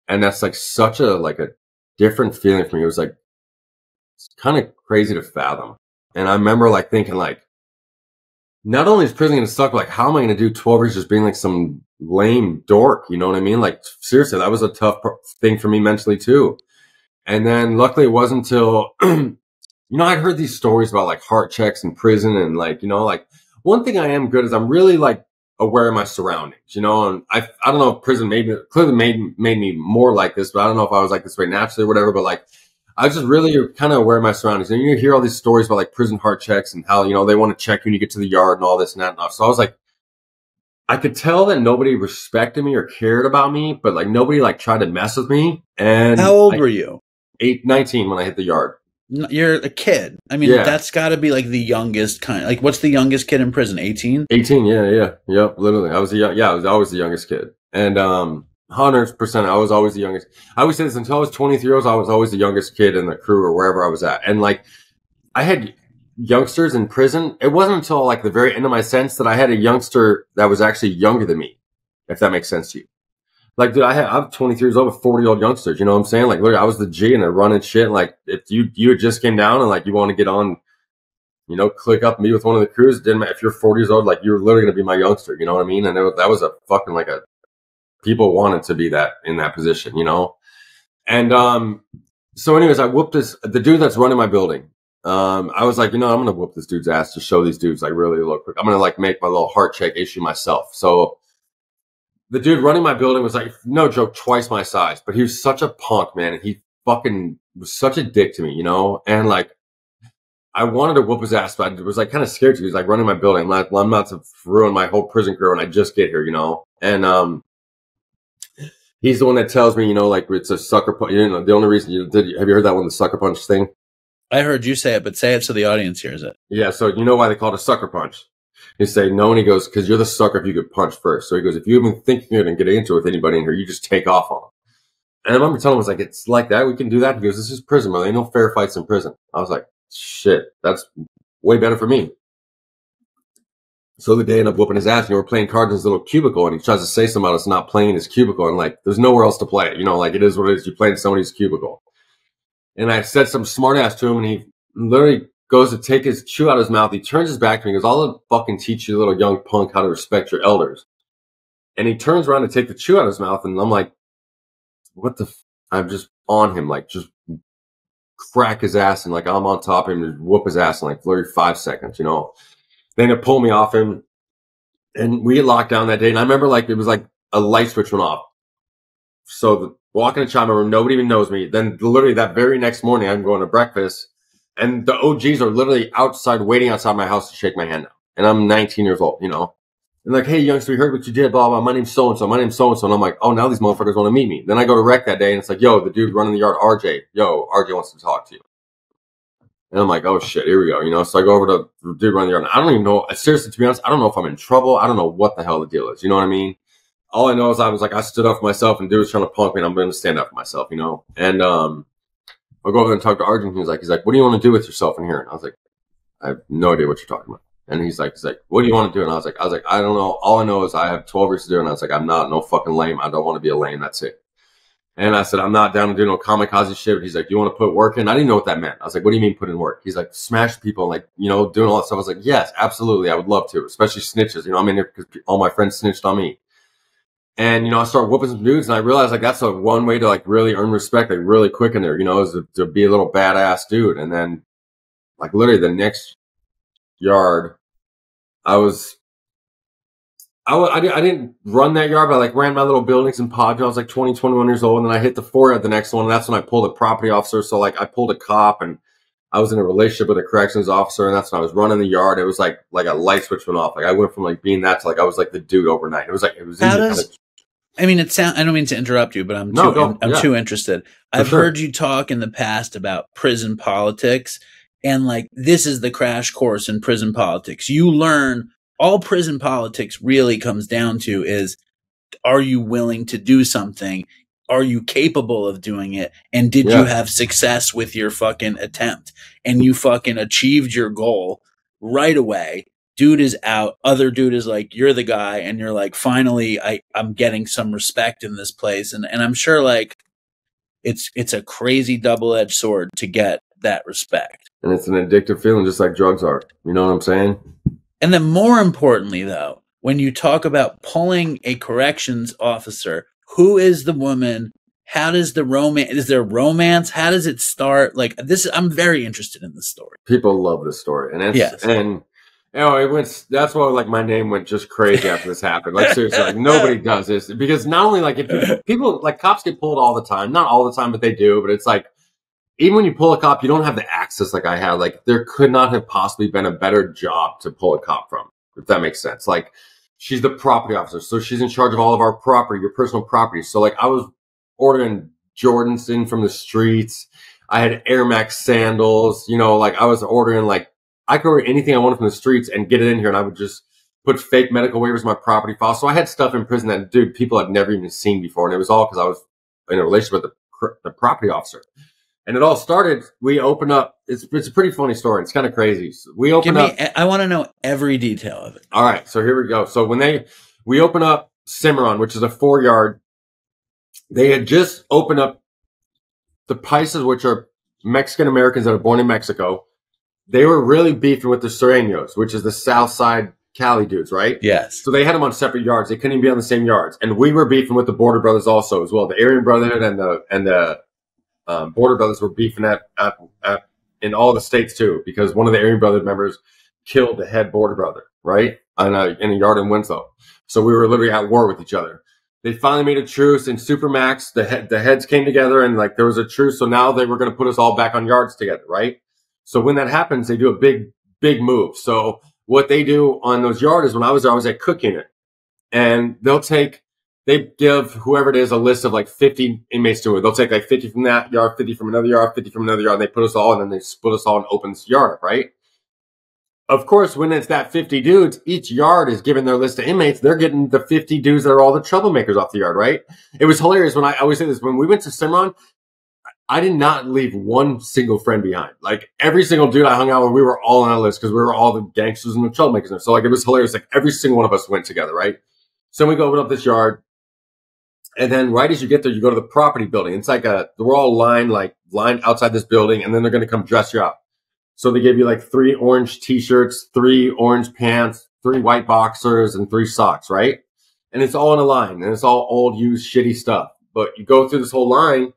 And that's like such a different feeling for me. It was like, it's kind of crazy to fathom. And I remember like thinking like, not only is prison going to suck, like how am I going to do 12 years just being like some lame dork? You know what I mean? Like seriously, that was a tough thing for me mentally too. And then luckily it wasn't until, you know, I'd heard these stories about like heart checks in prison and like, you know, like, one thing I am good is I'm really like aware of my surroundings, you know, and I don't know if prison clearly made me more like this, but I don't know if I was like this way naturally or whatever, but like I was just really kind of aware of my surroundings. And you hear all these stories about like prison heart checks and how, you know, they want to check you when you get to the yard and all this and that and all. So I was like, I could tell that nobody respected me or cared about me, but like nobody like tried to mess with me. And
how old were you?
19 when I hit the yard.
You're a kid. I mean, That's got to be like the youngest kind. Like, what's the youngest kid in prison? 18?
18, yeah. Yep, literally. I was always the youngest kid. And 100%, I was always the youngest. I always say this, until I was 23 years old, I was always the youngest kid in the crew or wherever I was at. And like, I had youngsters in prison. It wasn't until like the very end of my sentence that I had a youngster that was actually younger than me, if that makes sense to you. Like, dude, I'm 23 years old with 40-year-old youngsters. You know what I'm saying? Like, look, I was the G and they're running shit. Like, if you had just came down and like you want to get on, you know, click up and be with one of the crews, it didn't matter. If you're 40 years old, like you're literally going to be my youngster. You know what I mean? And that was a fucking like people wanted to be that in that position, you know? And so anyways, I whooped the dude that's running my building. I was like, you know, I'm going to whoop this dude's ass to show these dudes like really look quick. I'm going to like make my little heart check issue myself. So the dude running my building was like, no joke, twice my size, but he was such a punk, man. And he fucking was such a dick to me, you know? And like, I wanted to whoop his ass, but I was like kind of scared to. He was like running my building. I'm not to ruin my whole prison career when I just get here, you know? And, he's the one that tells me, you know, like it's a sucker punch. You know, the only reason have you heard that one, the sucker punch thing?
I heard you say it, but say it so the audience hears it.
Yeah. So you know why they call it a sucker punch? He say, no, and he goes, because you're the sucker if you get punched first. So he goes, if you even think you're going to get into it with anybody in here, you just take off on them. And I remember telling him, I was like, it's like that. We can do that. He goes, this is prison, bro. There ain't no fair fights in prison. I was like, shit, that's way better for me. So the day I ended up whooping his ass, and we were playing cards in his little cubicle, and he tries to say something about us not playing in his cubicle. And like, there's nowhere else to play it. You know, like it is what it is. You play in somebody's cubicle. And I said some smart ass to him, and he literally goes to take his chew out of his mouth. He turns his back to me and goes, I'll fucking teach you, little young punk, how to respect your elders. And he turns around to take the chew out of his mouth, and I'm like, what the I'm just on him, like just crack his ass, and like I'm on top of him and whoop his ass in like 35 seconds, you know. They ended up pulling me off him, and we get locked down that day. And I remember like it was like a light switch went off. So walking in the Chappy room, nobody even knows me. Then literally that very next morning, I'm going to breakfast, and the OGs are literally outside, waiting outside my house to shake my hand now. And I'm 19 years old, you know. And like, hey, youngster, we heard what you did, blah, blah. My name's so-and-so. My name's so-and-so. And I'm like, oh, now these motherfuckers want to meet me. Then I go to rec that day, and it's like, yo, the dude running the yard, RJ. Yo, RJ wants to talk to you. And I'm like, oh, shit, here we go. You know, so I go over to the dude running the yard. And I don't even know. Seriously, to be honest, I don't know if I'm in trouble. I don't know what the hell the deal is. You know what I mean? All I know is I stood up for myself, and dude was trying to punk me, and I'm going to stand up for myself, you know? And I'll go over there and talk to RJ, and he's like, what do you want to do with yourself in here? And I was like, I have no idea what you're talking about. And he's like, what do you want to do? And I was like, I don't know. All I know is I have 12 years to do. And I was like, I'm not no fucking lame. I don't want to be a lame. That's it. And I said, I'm not down to do no kamikaze shit. But he's like, do you want to put work in? I didn't know what that meant. I was like, what do you mean put in work? He's like, smash people, like, you know, doing all that stuff. I was like, yes, absolutely. I would love to, especially snitches. You know, I mean, because all my friends snitched on me. And, you know, I started whooping some dudes, and I realized like that's a one way to like really earn respect, like really quick in there, you know, is to be a little badass dude. And then like literally the next yard, I didn't run that yard, but I like ran my little buildings in Padre. I was like 20, 21 years old. And then I hit the 4 at the next one. And that's when I pulled a property officer. So like I pulled a cop, and I was in a relationship with a corrections officer. And that's when I was running the yard. It was like a light switch went off. Like I went from like being that to like, I was like the dude overnight. It was
I mean, I don't mean to interrupt you, but I'm too interested. I've heard you talk in the past about prison politics. And like, this is the crash course in prison politics. You learn all prison politics really comes down to is, are you willing to do something? Are you capable of doing it? And did you have success with your fucking attempt? And you fucking achieved your goal right away. Dude is out. Other dude is like, you're the guy. And you're like, finally, I'm getting some respect in this place. And I'm sure like it's a crazy double-edged sword to get that respect.
And it's an addictive feeling, just like drugs are. You know what I'm saying?
And then more importantly, though, when you talk about pulling a corrections officer, who is the woman? How does the romance, is there romance? How does it start? Like this, I'm very interested in this story.
People love this story. And and you know, that's why like my name went just crazy after this happened. Like seriously, like nobody does this, because not only like if people like cops get pulled all the time, not all the time, but they do, but it's like, even when you pull a cop, you don't have the access like I had. Like there could not have possibly been a better job to pull a cop from, if that makes sense. Like she's the property officer, so she's in charge of all of our property, your personal property. So like I was ordering Jordans in from the streets. I had Air Max sandals, you know, like I was ordering, like I could order anything I wanted from the streets and get it in here, and I would just put fake medical waivers in my property file. So I had stuff in prison that, dude, people had never even seen before. And it was all because I was in a relationship with the property officer. And it all started, we opened up, it's a pretty funny story. It's kind of crazy. So we opened up.
I want to know every detail of it.
All right. So here we go. So we open up Cimarron, which is a 4-yard, they had just opened up the Paisas, which are Mexican Americans that are born in Mexico. They were really beefing with the Sureños, which is the South Side Cali dudes, right?
Yes.
So they had them on separate yards. They couldn't even be on the same yards. And we were beefing with the Border Brothers also as well. The Aryan Brotherhood and the Border Brothers were beefing at in all the states too, because one of the Aryan Brotherhood members killed the head Border Brother, right? In a yard in Winslow. So we were literally at war with each other. They finally made a truce in Supermax. The heads came together, and like there was a truce. So now they were going to put us all back on yards together, right? So when that happens, they do a big move. So what they do on those yards is, when I was there, I was at cook unit, and they give whoever it is a list of like 50 inmates to it. They'll take like 50 from that yard, 50 from another yard, 50 from another yard, and they put us all, and then they split us all and open this yard up, right? of course, when it's that 50 dudes, each yard is given their list of inmates. They're getting the 50 dudes that are all the troublemakers off the yard, right? It was hilarious when I always say this. When we went to Cimarron, I did not leave one single friend behind. Like every single dude I hung out with, we were all on our list because we were all the gangsters and the troublemakers. So like it was hilarious. Like every single one of us went together, right? So we go open up this yard. And then right as you get there, you go to the property building. It's like we're all lined outside this building, and then they're going to come dress you up. So they give you like 3 orange t-shirts, 3 orange pants, 3 white boxers, and 3 socks, right? And it's all in a line, and it's all old, used, shitty stuff. But you go through this whole line,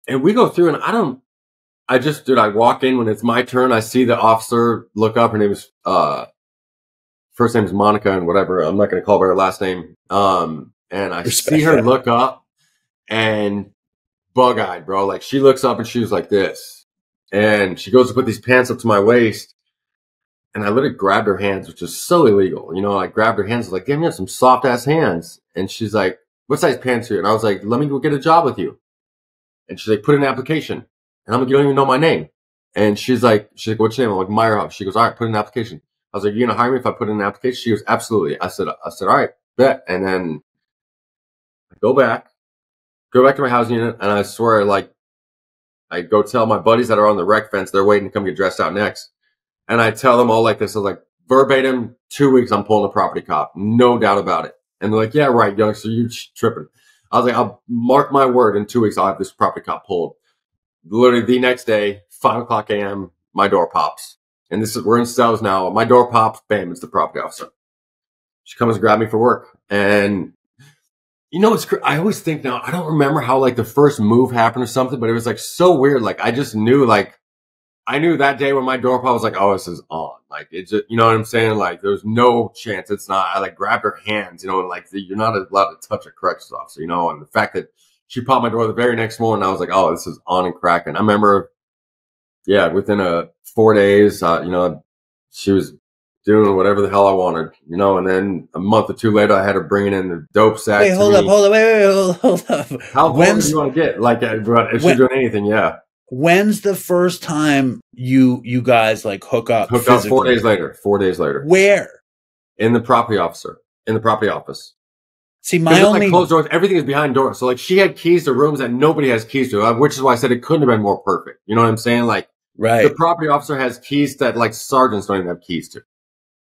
and we go through, and I walk in when it's my turn. I see the officer look up. Her name is, first name is Monica and whatever. I'm not going to call her last name. And I see her look up and bug-eyed, bro. Like she looks up and she was like this. And she goes to put these pants up to my waist. And I literally grabbed her hands, which is so illegal. You know, I grabbed her hands. I was like, damn, you have some soft ass hands. And she's like, what size pants are you? And I was like, let me go get a job with you. And she's like, put in an application. And I'm like, you don't even know my name. And she's like, what's your name? I'm like, Meyerhoff. She goes, all right, put in an application. I was like, you going to hire me if I put in an application? She goes, absolutely. I said, all right, bet. And then I go back to my housing unit, and I swear, like, I go tell my buddies that are on the rec fence, they're waiting to come get dressed out next. And I tell them all like this. I was like, verbatim, 2 weeks, I'm pulling a property cop. No doubt about it. And they're like, yeah, right, youngster, you tripping. I was like, I'll mark my word, in 2 weeks, I'll have this property cop pulled. Literally the next day, 5:00 a.m., my door pops. And we're in cells now. My door pops, bam, it's the property officer. She comes and grabs me for work. And you know, I always think now, I don't remember how like the first move happened or something, but it was like so weird. Like I just knew, like I knew that day when my door pop was like, oh, this is on. Like it's just, you know what I'm saying? Like there's no chance it's not. I like grabbed her hands, you know, and like you're not allowed to touch a corrections officer, you know, and the fact that she popped my door the very next morning, I was like, oh, this is on and cracking. I remember, yeah, within 4 days, you know, she was doing whatever the hell I wanted, you know, and then a month or 2 later, I had her bringing in the dope sack.
Wait, hold up.
How far do you want to get? Like, if she's doing anything, yeah.
When's the first time you guys like hook up?
Hooked up 4 days later. 4 days later.
Where?
In the property office.
See, my only
like closed doors, everything is behind doors. So like she had keys to rooms that nobody has keys to, which is why I said it couldn't have been more perfect. You know what I'm saying? Like, right. The property officer has keys that like sergeants don't even have keys to.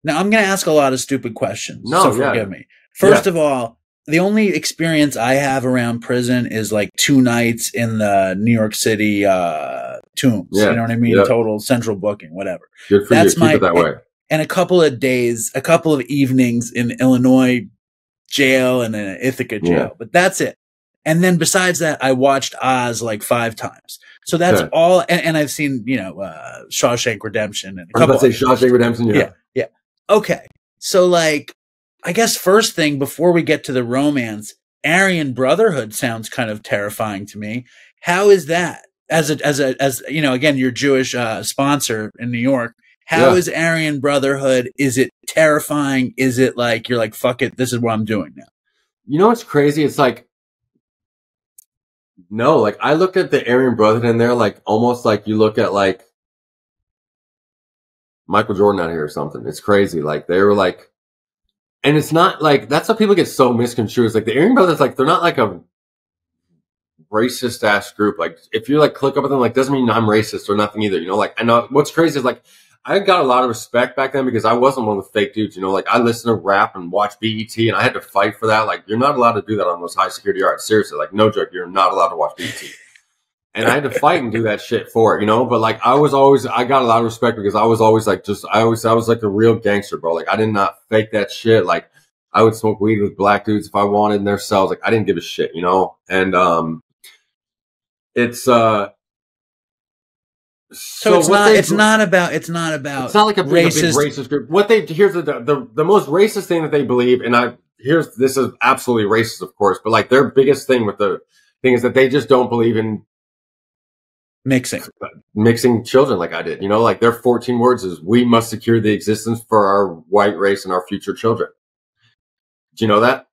Now, I'm going to ask a lot of stupid questions, so forgive me. First of all, the only experience I have around prison is like 2 nights in the New York City tombs. Yeah. You know what I mean? Yeah. Total central booking, whatever.
Good for you. Keep it that way.
And a couple of days, a couple of evenings in Illinois jail and in Ithaca jail. Yeah. But that's it. And then besides that, I watched Oz like 5 times. So that's all. And I've seen, you know, Shawshank Redemption. And a couple. I was about to say Shawshank Redemption, yeah. Okay. So like, I guess first thing before we get to the romance, Aryan Brotherhood sounds kind of terrifying to me. How is that? As you know, again, your Jewish sponsor in New York, how is Aryan Brotherhood? Is it terrifying? Is it like, you're like, fuck it, this is what I'm doing now?
You know what's crazy? It's like, no, like I look at the Aryan Brotherhood in there, like almost like you look at like Michael Jordan out here or something. It's crazy. Like they were like, and it's not like, that's how people get so misconstrued. It's like the Aryan Brothers, like they're not like a racist ass group. Like if you like click up with them, like doesn't mean I'm racist or nothing either. You know, like I know what's crazy is like I got a lot of respect back then because I wasn't one of the fake dudes. You know, like I listened to rap and watch BET, and I had to fight for that. Like you're not allowed to do that on those high security yards. Seriously, like no joke, you're not allowed to watch BET. And I had to fight and do that shit for it, you know? But like, I got a lot of respect because I was always like, I was like a real gangster, bro. Like I did not fake that shit. Like I would smoke weed with black dudes if I wanted in their cells. Like I didn't give a shit, you know? And, it's not like
it's not
like a big racist group. Here's the most racist thing that they believe. And this is absolutely racist, of course, but like their biggest thing with the thing is that they just don't believe in mixing children like I did, you know, like their 14 words is we must secure the existence for our white race and our future children. Do you know that?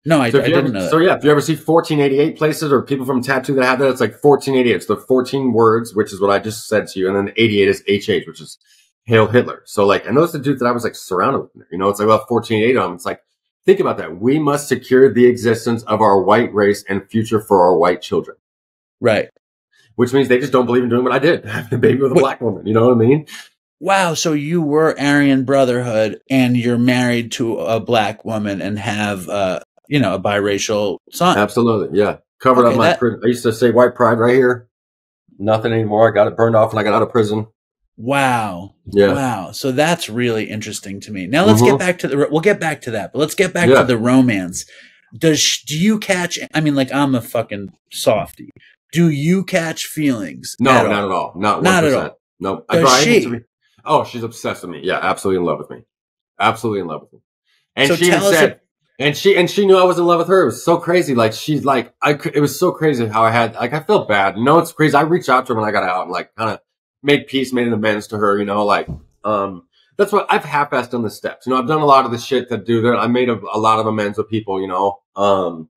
No, I didn't know that.
So yeah, if you ever see 1488 places or people from Tattoo that have that, it's like 1488. It's the 14 words, which is what I just said to you. And then 88 is HH, which is Hail Hitler. So like, and those are the dudes that I was like surrounded with. You know, it's like about 14, 8 of them. It's like, think about that. We must secure the existence of our white race and future for our white children.
Right.
Which means they just don't believe in doing what I did. Having a baby with a black woman. You know what I mean?
Wow. So you were Aryan Brotherhood and you're married to a black woman and have, you know, a biracial son.
Absolutely. Yeah. Covered up my prison. I used to say white pride right here. Nothing anymore. I got it burned off when I got out of prison.
Wow.
Yeah.
Wow. So that's really interesting to me. Now let's get back to we'll get back to that, but let's get back to the romance. Do you catch, I mean, like, I'm a fucking softie. Do you catch feelings?
No, not at all. Not at all. No.
Does she?
She's obsessed with me. Yeah, absolutely in love with me. Absolutely in love with me. And
so
she even said, and she knew I was in love with her. It was so crazy. Like, she's like, it was so crazy how I felt bad. You know, it's crazy. I reached out to her when I got out and like kind of made peace, made an amends to her, you know, like, that's what I've half-assed done the steps. You know, I've done a lot of the shit that do that. I made a lot of amends with people, you know. I'm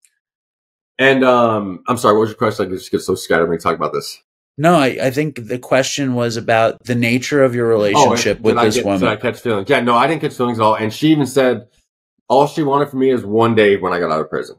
sorry, what was your question? I just get so scattered when we talk about this.
No, I think the question was about the nature of your relationship with this woman.
Did I catch feelings? Yeah, no, I didn't catch feelings at all. And she even said all she wanted from me is one day when I got out of prison.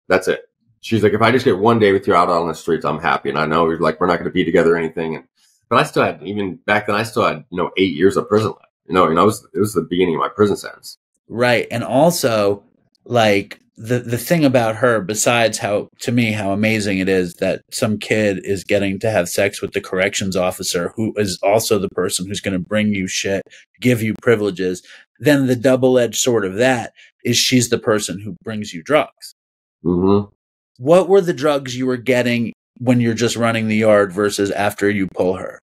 That's it. She's like, if I just get one day with you out on the streets, I'm happy. And I know we're not going to be together or anything. But I still had, even back then, 8 years of prison left. You know, it was the beginning of my prison sentence.
Right. And also, like, the thing about her, besides how amazing it is that some kid is getting to have sex with the corrections officer, who is also the person who's going to bring you shit, give you privileges, then the double-edged sword of that is she's the person who brings you drugs.
Mm-hmm.
What were the drugs you were getting when you're just running the yard versus after you pull her?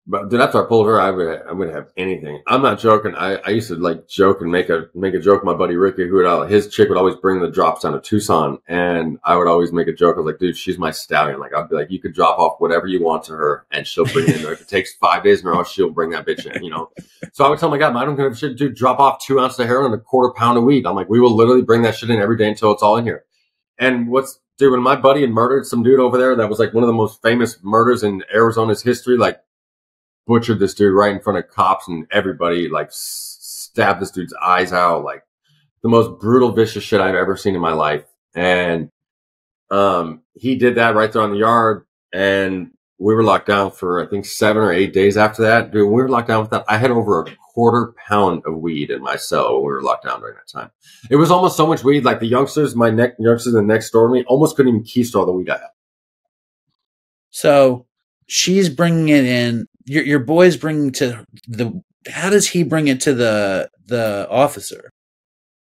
But dude, after I pulled her, I would have anything. I'm not joking. I used to like joke and make a joke with my buddy Ricky, his chick would always bring the drops down to Tucson, and I would always make a joke. I was like, dude, she's my stallion. Like, I'd be like, you could drop off whatever you want to her, and she'll bring it in. If it takes 5 days in a row, she'll bring that bitch in. You know. So I would tell my guy, I don't give a shit, dude. Drop off 2 ounces of heroin and a quarter pound of weed. I'm like, we will literally bring that shit in every day until it's all in here. And dude, when my buddy had murdered some dude over there, that was like one of the most famous murders in Arizona's history, like, butchered this dude right in front of cops and everybody, like stabbed this dude's eyes out, like the most brutal, vicious shit I've ever seen in my life. And he did that right there on the yard, and we were locked down for I think 7 or 8 days after that. Dude, when we were locked down with that, I had over a quarter pound of weed in my cell when we were locked down during that time. It was almost so much weed, like the youngsters in the next door to me almost couldn't even keister all the weed I had.
So she's bringing it in. Your boy's bringing to how does he bring it to the officer?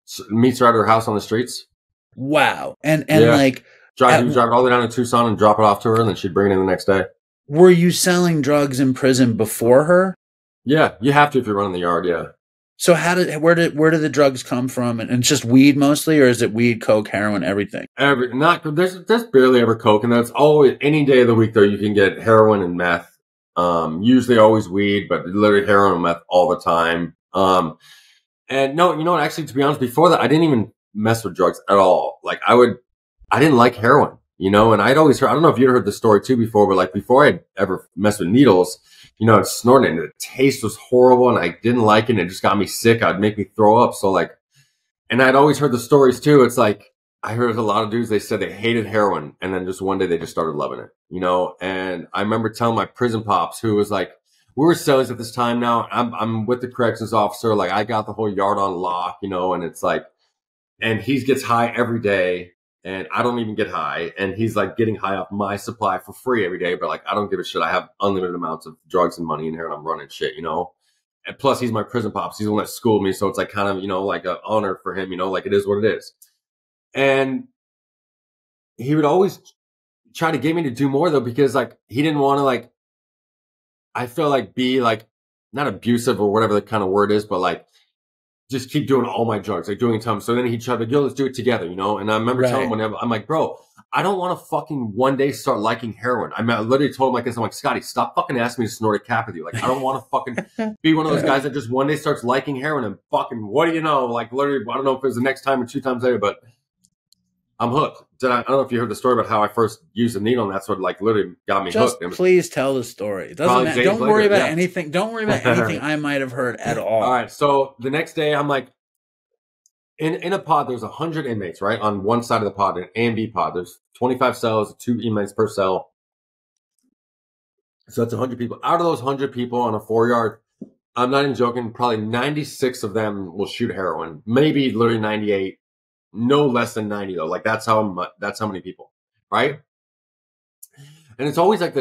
So, meets her at her house on the streets.
Wow. And like
drive it all the way down to Tucson and drop it off to her, and then she'd bring it in the next day.
Were you selling drugs in prison before her?
Yeah, you have to if you're running the yard. Yeah.
So where did the drugs come from? And it's just weed mostly, or is it weed, coke, heroin, everything?
There's barely ever coke, and that's always any day of the week though you can get heroin and meth. Usually always weed, but literally heroin and meth all the time. And no, you know what? Actually, to be honest, before that, I didn't even mess with drugs at all. Like I didn't like heroin, you know, and I'd always heard, I don't know if you'd heard the story too before, but like before I'd ever messed with needles, you know, I'd snort it and the taste was horrible and I didn't like it and it just got me sick. It'd make me throw up. So like, and I'd always heard the stories too. It's like, I heard a lot of dudes, they said they hated heroin and then just one day they just started loving it, you know? And I remember telling my prison pops, who was like, we were cellies at this time now. I'm with the corrections officer. Like I got the whole yard on lock, you know, and it's like, and he gets high every day and I don't even get high. And he's like getting high off my supply for free every day. But like, I don't give a shit. I have unlimited amounts of drugs and money in here and I'm running shit, you know? And plus he's my prison pops. He's the one that schooled me. So it's like kind of, you know, like an honor for him, you know, like it is what it is. And he would always try to get me to do more though, because like he didn't want to like, I feel like be like not abusive or whatever the kind of word is, but like just keep doing all my drugs, like doing time. So then he tried to, yo, let's do it together, you know? And I remember telling him whenever, I'm like, bro, I don't want to fucking one day start liking heroin. I literally told him like this. I'm like, Scotty, stop fucking asking me to snort a cap with you. Like, I don't want to fucking be one of those guys that just one day starts liking heroin and fucking, what do you know? Like literally, I don't know if it was the next time or 2 times later, but I'm hooked. I don't know if you heard the story about how I first used a needle, and that's what like literally got me
Just
hooked.
Please tell the story. It doesn't matter. Don't worry about anything. Don't worry about anything I might have heard at all.
All right. So the next day, I'm like, in a pod, there's 100 inmates, right? On one side of the pod, an A and B pod. There's 25 cells, 2 inmates per cell. So that's 100 people. Out of those 100 people on a 4-yard, I'm not even joking, probably 96 of them will shoot heroin. Maybe literally 98. No less than 90 though. Like that's how many people, right? And it's always like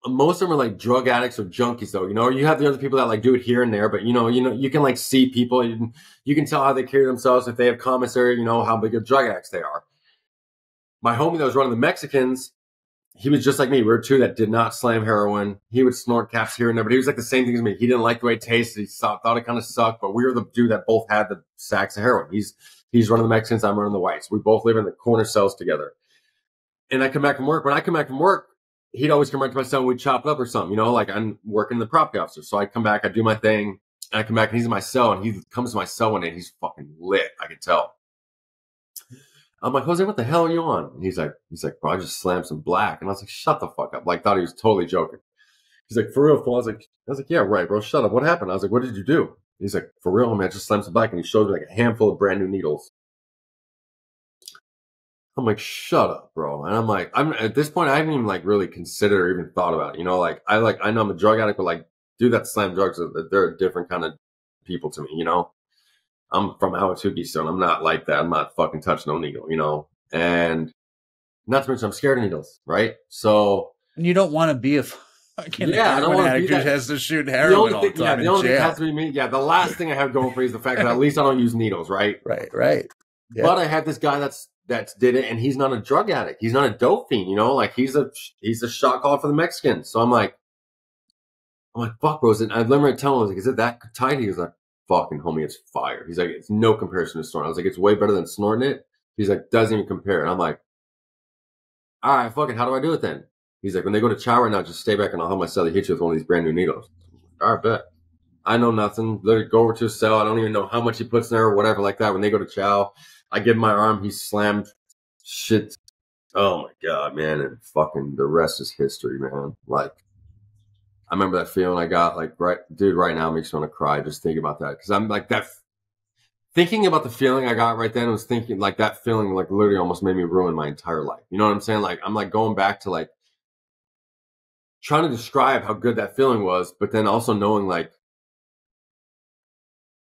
most of them are like drug addicts or junkies though. You know, you have the other people that like do it here and there, but you know, you can like see people. You can tell how they carry themselves if they have commissary. You know how big of drug addicts they are. My homie that was running the Mexicans, he was just like me. We were two that did not slam heroin. He would snort caps here and there, but he was like the same thing as me. He didn't like the way it tasted. He thought it kind of sucked, but we were the dude that both had the sacks of heroin. He's running the Mexicans. I'm running the whites. We both live in the corner cells together. And I come back from work. When I come back from work, he'd always come right to my cell and we'd chop it up or something, you know, like I'm working the property officer. So I come back, I do my thing, and I come back and he's in my cell and he comes to my cell one day and he's fucking lit. I can tell. I'm like, Jose, what the hell are you on? And he's like, bro, I just slammed some black. And I was like, shut the fuck up. Like, thought he was totally joking. He's like, for real, fool? I was like, yeah, right, bro. Shut up. What happened? I was like, what did you do? He's like, for real, man, I just slammed some black. And he showed me like a handful of brand new needles. I'm like, shut up, bro. And I'm like, at this point, I haven't even like really considered or even thought about it. You know, like I know I'm a drug addict, but like, dude, that slam drugs, they're a different kind of people to me, you know? I'm from Ahwatukee, so I'm not like that. I'm not fucking touching no needle, you know? And not to mention I'm scared of needles, right? So.
And you don't want to be a fucking
I don't want to be that.
Who has to shoot heroin all the time
the only thing has to be me. Yeah, the last thing I have going for me is the fact that at least I don't use needles, right?
Right. Yeah.
But I have this guy that did it, and he's not a drug addict. He's not a dope fiend, you know? Like he's a shot caller for the Mexicans. So I'm like, fuck, bro. And I remember telling him, I was like, is it that tight? He was like, fucking homie, it's fire. He's like, it's no comparison to snorting. I was like, it's way better than snorting it. He's like, doesn't even compare. And I'm like, all right, fucking, how do I do it then? He's like, when they go to chow right now, just stay back and I'll have my cellie hit you with one of these brand new needles. All right, bet. I know nothing. Literally go over to his cell. I don't even know how much he puts in there or whatever like that. When they go to chow, I give him my arm. He slammed shit. Oh my God, man. And fucking the rest is history, man. Like, I remember that feeling I got, like, right now it makes me want to cry just thinking about that. Cause I'm like that, thinking about the feeling I got right then, I was thinking like that feeling, like literally almost made me ruin my entire life. You know what I'm saying? Like, I'm like going back to like trying to describe how good that feeling was, but then also knowing like,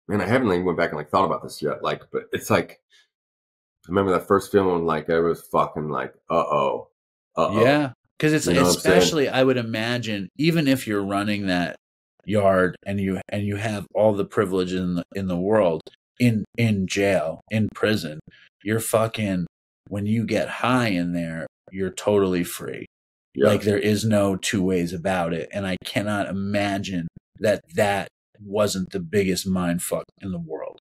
man, I haven't even went back and like thought about this yet. Like, but it's like, I remember that first feeling, like it was fucking like, uh-oh.
Yeah. Cause it's, you know, especially, I would imagine, even if you're running that yard and you have all the privilege in the world, in jail, in prison, you're fucking, when you get high in there, you're totally free. Yeah. Like there is no two ways about it. And I cannot imagine that wasn't the biggest mind fuck in the world.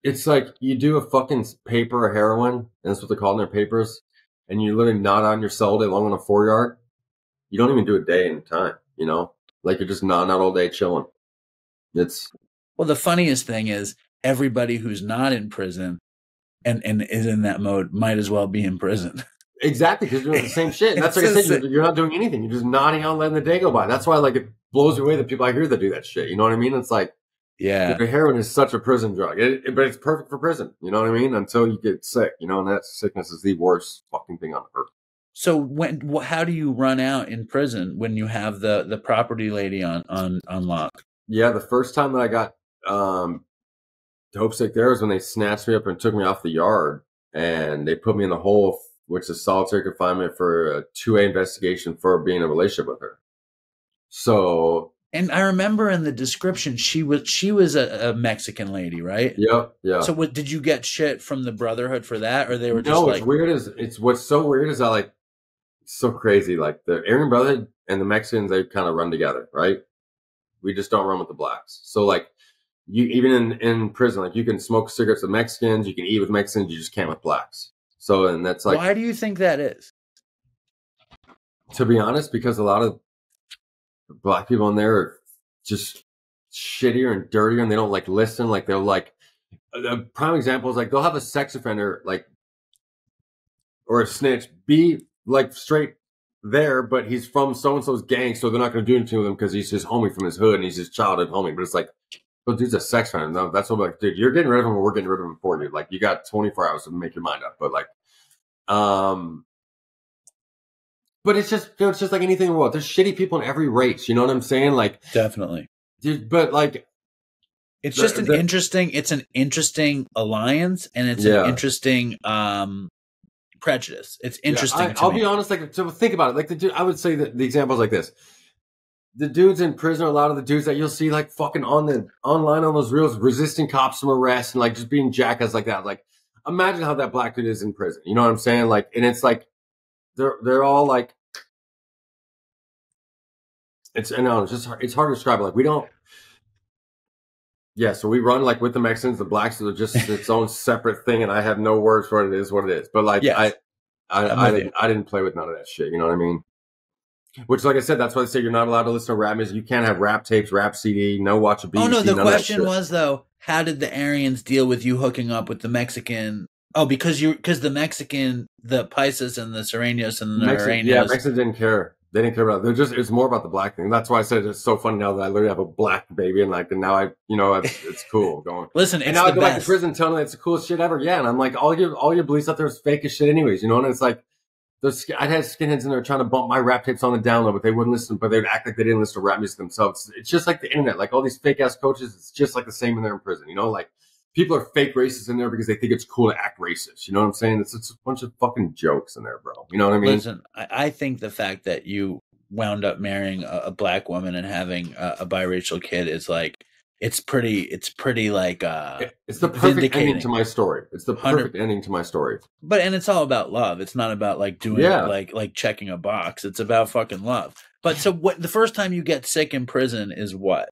It's like you do a fucking paper of heroin, and that's what they're called in their papers, and you literally nod on your cell day long on a 4-yard. You don't even do a day in a time, you know? Like you're just nodding out all day chilling.
Well, the funniest thing is everybody who's not in prison and is in that mode might as well be in prison.
Exactly, because you're doing the same shit. And that's like I said, you're not doing anything. You're just nodding out and letting the day go by. That's why like it blows me away that people I hear that do that shit. You know what I mean? It's like, yeah, heroin is such a prison drug, but it's perfect for prison. You know what I mean? Until you get sick, you know, and that sickness is the worst fucking thing on earth.
So how do you run out in prison when you have the property lady on lock?
Yeah, the first time that I got dope sick there was when they snatched me up and took me off the yard, and they put me in the hole, which is solitary confinement, for a 2A investigation for being in a relationship with her. So.
And I remember in the description, she was a Mexican lady, right?
Yep, yeah.
So did you get shit from the Brotherhood for that, or they were just
like? No, what's so weird is I like, it's so crazy. Like the Aryan Brotherhood and the Mexicans, they kind of run together, right? We just don't run with the blacks. So like, you even in prison, like you can smoke cigarettes with Mexicans, you can eat with Mexicans, you just can't with blacks. So and that's like,
why do you think that is?
To be honest, because a lot of black people in there are just shittier and dirtier, and they don't like listen. Like they're like, a prime example is like they'll have a sex offender like or a snitch be like straight there, but he's from so-and-so's gang, so they're not going to do anything with him because he's his homie from his hood and he's his childhood homie. But it's like, but dude's a sex offender. No, that's what I'm like, dude, you're getting rid of him or we're getting rid of him for you. Like, you got 24 hours to make your mind up. But like, but it's just like anything in the world. There's shitty people in every race. You know what I'm saying? Like,
definitely.
Dude, but like,
it's just an interesting alliance, and it's an interesting prejudice. It's interesting.
I'll be honest. Like, so think about it. Like the dude, I would say that the examples like this. The dudes in prison are a lot of the dudes that you'll see like fucking online on those reels, resisting cops from arrest and like just being jackass like that. Like, imagine how that black dude is in prison. You know what I'm saying? Like, and it's like they're all like, it's hard to describe it. Like, we don't. Yeah, so we run like with the Mexicans, the blacks are just its own separate thing, and I have no words for it. It is what it is. But like, yes. I didn't play with none of that shit. You know what I mean? Which, like I said, that's why they say you're not allowed to listen to rap music. You can't have rap tapes, rap CD, no watch a BBC.
Oh no, the question was though, how did the Aryans deal with you hooking up with the Mexican? Oh, because the Mexican, the Paisas and the Sureños and the Norreños.
Yeah, Mexicans didn't care. They didn't care about it. It's more about the black thing. That's why I said it's so funny now that I literally have a black baby and now it's cool going.
Listen,
and now I go back to prison telling them it's the coolest shit ever. Yeah, and I'm like, all your beliefs out there is fake as shit anyways, you know. And it's like, I had skinheads in there trying to bump my rap tapes on the download, but they wouldn't listen. But they would act like they didn't listen to rap music themselves. It's just like the internet, like all these fake ass coaches. It's just like the same in there in prison, you know. Like, people are fake racist in there because they think it's cool to act racist. You know what I'm saying? It's a bunch of fucking jokes in there, bro. You know what I mean?
Listen, I think the fact that you wound up marrying a black woman and having a biracial kid is like, it's pretty like
it's the perfect ending to my story. It's the perfect ending to my story.
But and it's all about love. It's not about like doing like checking a box. It's about fucking love. But so what? The first time you get sick in prison is what?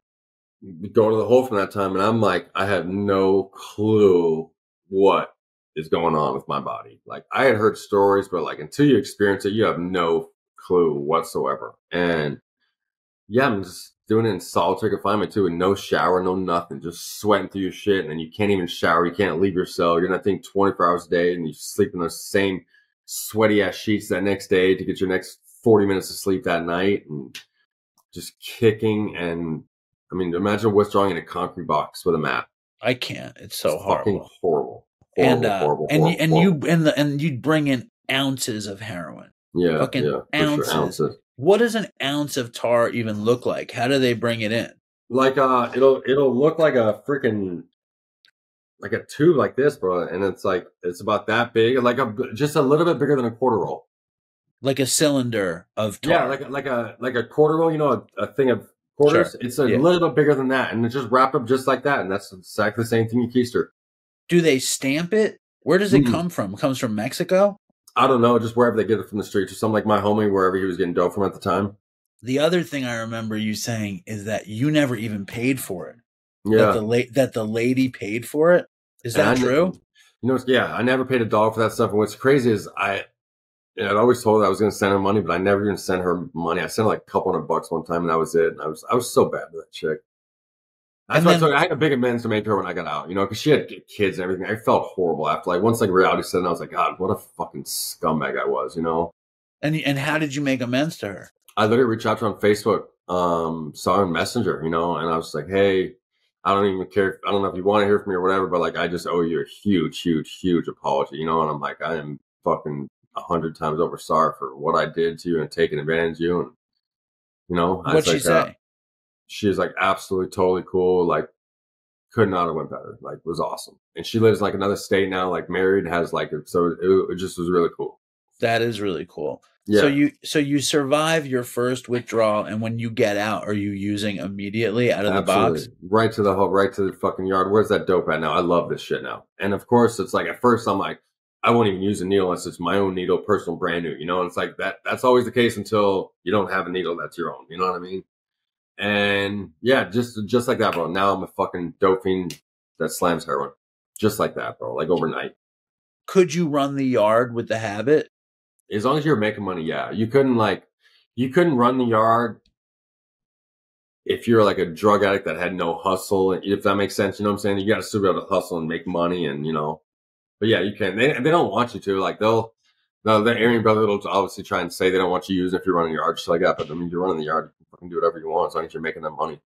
Go to the hole from that time, and I'm like, I have no clue what is going on with my body. Like, I had heard stories, but like until you experience it, you have no clue whatsoever. And yeah, I'm just doing it in solitary confinement too, and no shower, no nothing, just sweating through your shit, and then you can't even shower, you can't leave your cell, you're not thinking 24 hours a day, and you sleep in those same sweaty ass sheets that next day to get your next 40 minutes of sleep that night, and just kicking. And I mean, imagine withdrawing in a concrete box with a map.
I can't. It's so
fucking horrible.
And you'd bring in ounces of heroin.
Yeah,
fucking ounces. Sure, what does an ounce of tar even look like? How do they bring it in?
Like it'll look like a freaking like a tube like this, bro, and it's about that big, like just a little bit bigger than a quarter roll,
like a cylinder of tar.
Yeah, like a quarter roll. You know, a thing of quarters. Sure. It's a little bit bigger than that, and it's just wrapped up just like that, and that's exactly the same thing you keister.
Do they stamp it? Where does it come from? It comes from Mexico?
I don't know, just wherever they get it from the streets, or something. Like my homie, wherever he was getting dope from at the time.
The other thing I remember you saying is that you never even paid for it.
Yeah,
that the lady paid for it. Is that true?
You know, yeah, I never paid $1 for that stuff. And what's crazy is I'd always told her I was going to send her money, but I never even sent her money. I sent her like a couple $100 one time, and that was it. And I was so bad with that chick. That's why I told her I had a big amends to make her when I got out, you know, because she had kids and everything. I felt horrible after, like, once like reality set in, I was like, God, what a fucking scumbag I was, you know.
And how did you make amends to her?
I literally reached out to her on Facebook, saw her on Messenger, you know, and I was like, hey, I don't even care. I don't know if you want to hear from me or whatever, but like, I just owe you a huge, huge, huge apology, you know. And I'm like, I am fucking 100 times over sorry for what I did to you and taking advantage of you. And, you know,
what'd she say?
She was like absolutely totally cool. Like, could not have went better. Like, was awesome. And she lives like another state now, like married, has like, so it just was really cool.
That is really cool. Yeah. So you survive your first withdrawal, and when you get out, are you using immediately out of the box?
Right to the fucking yard. Where's that dope at now? I love this shit now. And of course, it's like at first I'm like, I won't even use a needle unless it's my own needle, personal, brand new. You know, and it's like that's always the case until you don't have a needle that's your own. You know what I mean? And yeah, just like that, bro. Now I'm a fucking dope fiend that slams heroin. Just like that, bro. Like overnight.
Could you run the yard with the habit?
As long as you're making money, yeah. You couldn't run the yard if you're like a drug addict that had no hustle, if that makes sense. You know what I'm saying? You got to still be able to hustle and make money, and you know. But yeah, you can. They don't want you to. Like No, the Aryan Brotherhood will obviously try and say they don't want you using if you're running the yard, just like that. But I mean, you're running the yard, you can fucking do whatever you want as long as you're making that money.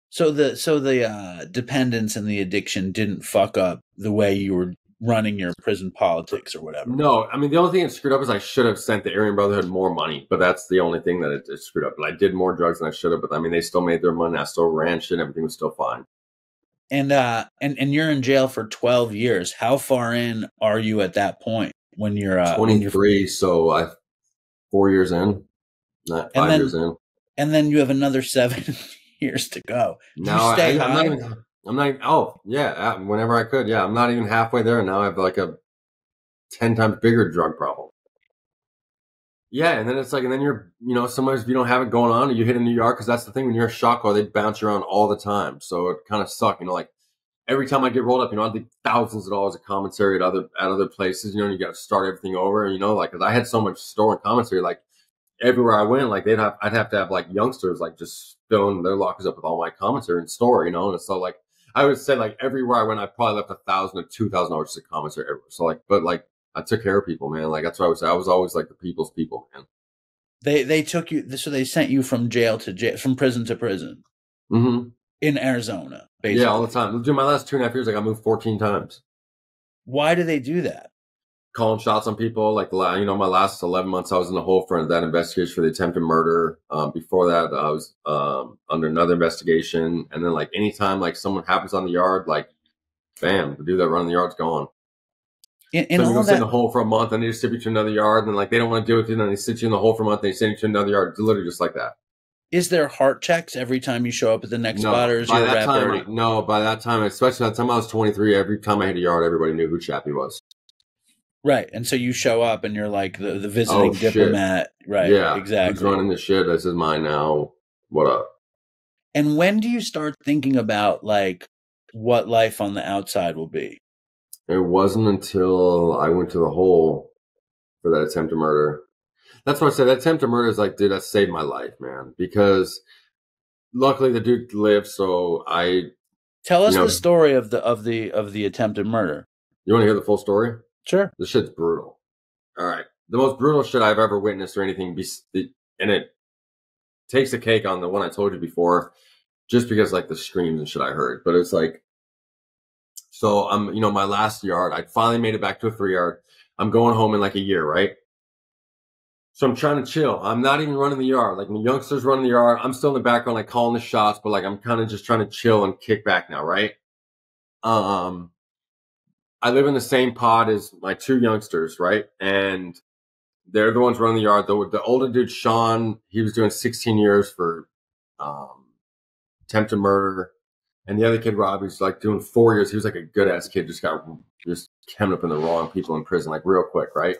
So the dependence and the addiction didn't fuck up the way you were running your prison politics or whatever.
No, I mean, the only thing that screwed up is I should have sent the Aryan Brotherhood more money, but that's the only thing that it screwed up. But I did more drugs than I should have, but I mean, they still made their money. I still ran shit. Everything was still fine.
And you're in jail for 12 years. How far in are you at that point when you're
23? So 4 years in, not 5 years in,
and then you have another 7 years to go.
Now I'm not even. Oh yeah, whenever I could. Yeah, I'm not even halfway there. Now I have like a 10 times bigger drug problem. Yeah, and then it's like, and then you're, sometimes if you don't have it going on, you hit a New York, because that's the thing, when you're a shot caller, they bounce you around all the time. So it kind of sucked, like every time I get rolled up, I think thousands of dollars of commissary at other places, and you got to start everything over, like, because I had so much stolen commissary, like everywhere I went, like I'd have to have like youngsters like just filling their lockers up with all my commissary and store, and so like I would say like everywhere I went, I probably left $1,000 to $2,000 of commissary everywhere. So like, but like I took care of people, man. Like that's what I was. I was always like the people's people, man.
They took you, so they sent you from jail to jail, from prison to prison, in Arizona, basically.
Yeah, all the time. Dude, my last 2.5 years, I got moved 14 times.
Why do they do that?
Calling shots on people. Like my last 11 months, I was in the hole for that investigation for the attempted murder. Before that, I was under another investigation, and then like anytime like someone happens on the yard, like bam, the dude that running the yard's gone. So you go sit in the hole for a month, and they just ship you to another yard, and like they don't want to deal with you, and then they sit you in the hole for a month, and they send you to another yard. It's literally just like that.
Is there heart checks every time you show up at the next spot, or is your rap dirty?
No, by that time, especially that time I was 23, every time I hit a yard, everybody knew who Chappy was.
Right, and so you show up, and you're like the visiting diplomat. Shit. Right,
yeah,
exactly.
Who's running this shit? This is mine now. What up?
And when do you start thinking about like what life on the outside will be?
It wasn't until I went to the hole for that attempted murder. That's what I said. That attempted murder is like, dude, that saved my life, man. Because luckily the dude lived, so I
tell us the story of the attempted murder.
You want to hear the full story?
Sure.
This shit's brutal. All right, the most brutal shit I've ever witnessed or anything, and it takes a cake on the one I told you before, just because like the screams and shit I heard. But it's like. So I'm, my last yard, I finally made it back to a 3-yard. I'm going home in like a year, right? So I'm trying to chill. I'm not even running the yard. Like my youngsters running the yard. I'm still in the background, like calling the shots, but like I'm kind of just trying to chill and kick back now, right? I live in the same pod as my 2 youngsters, right? And they're the ones running the yard. The older dude, Sean, he was doing 16 years for attempted murder. And the other kid, Rob, he's like doing 4 years. He was like a good ass kid, just came up in the wrong people in prison, like real quick, right?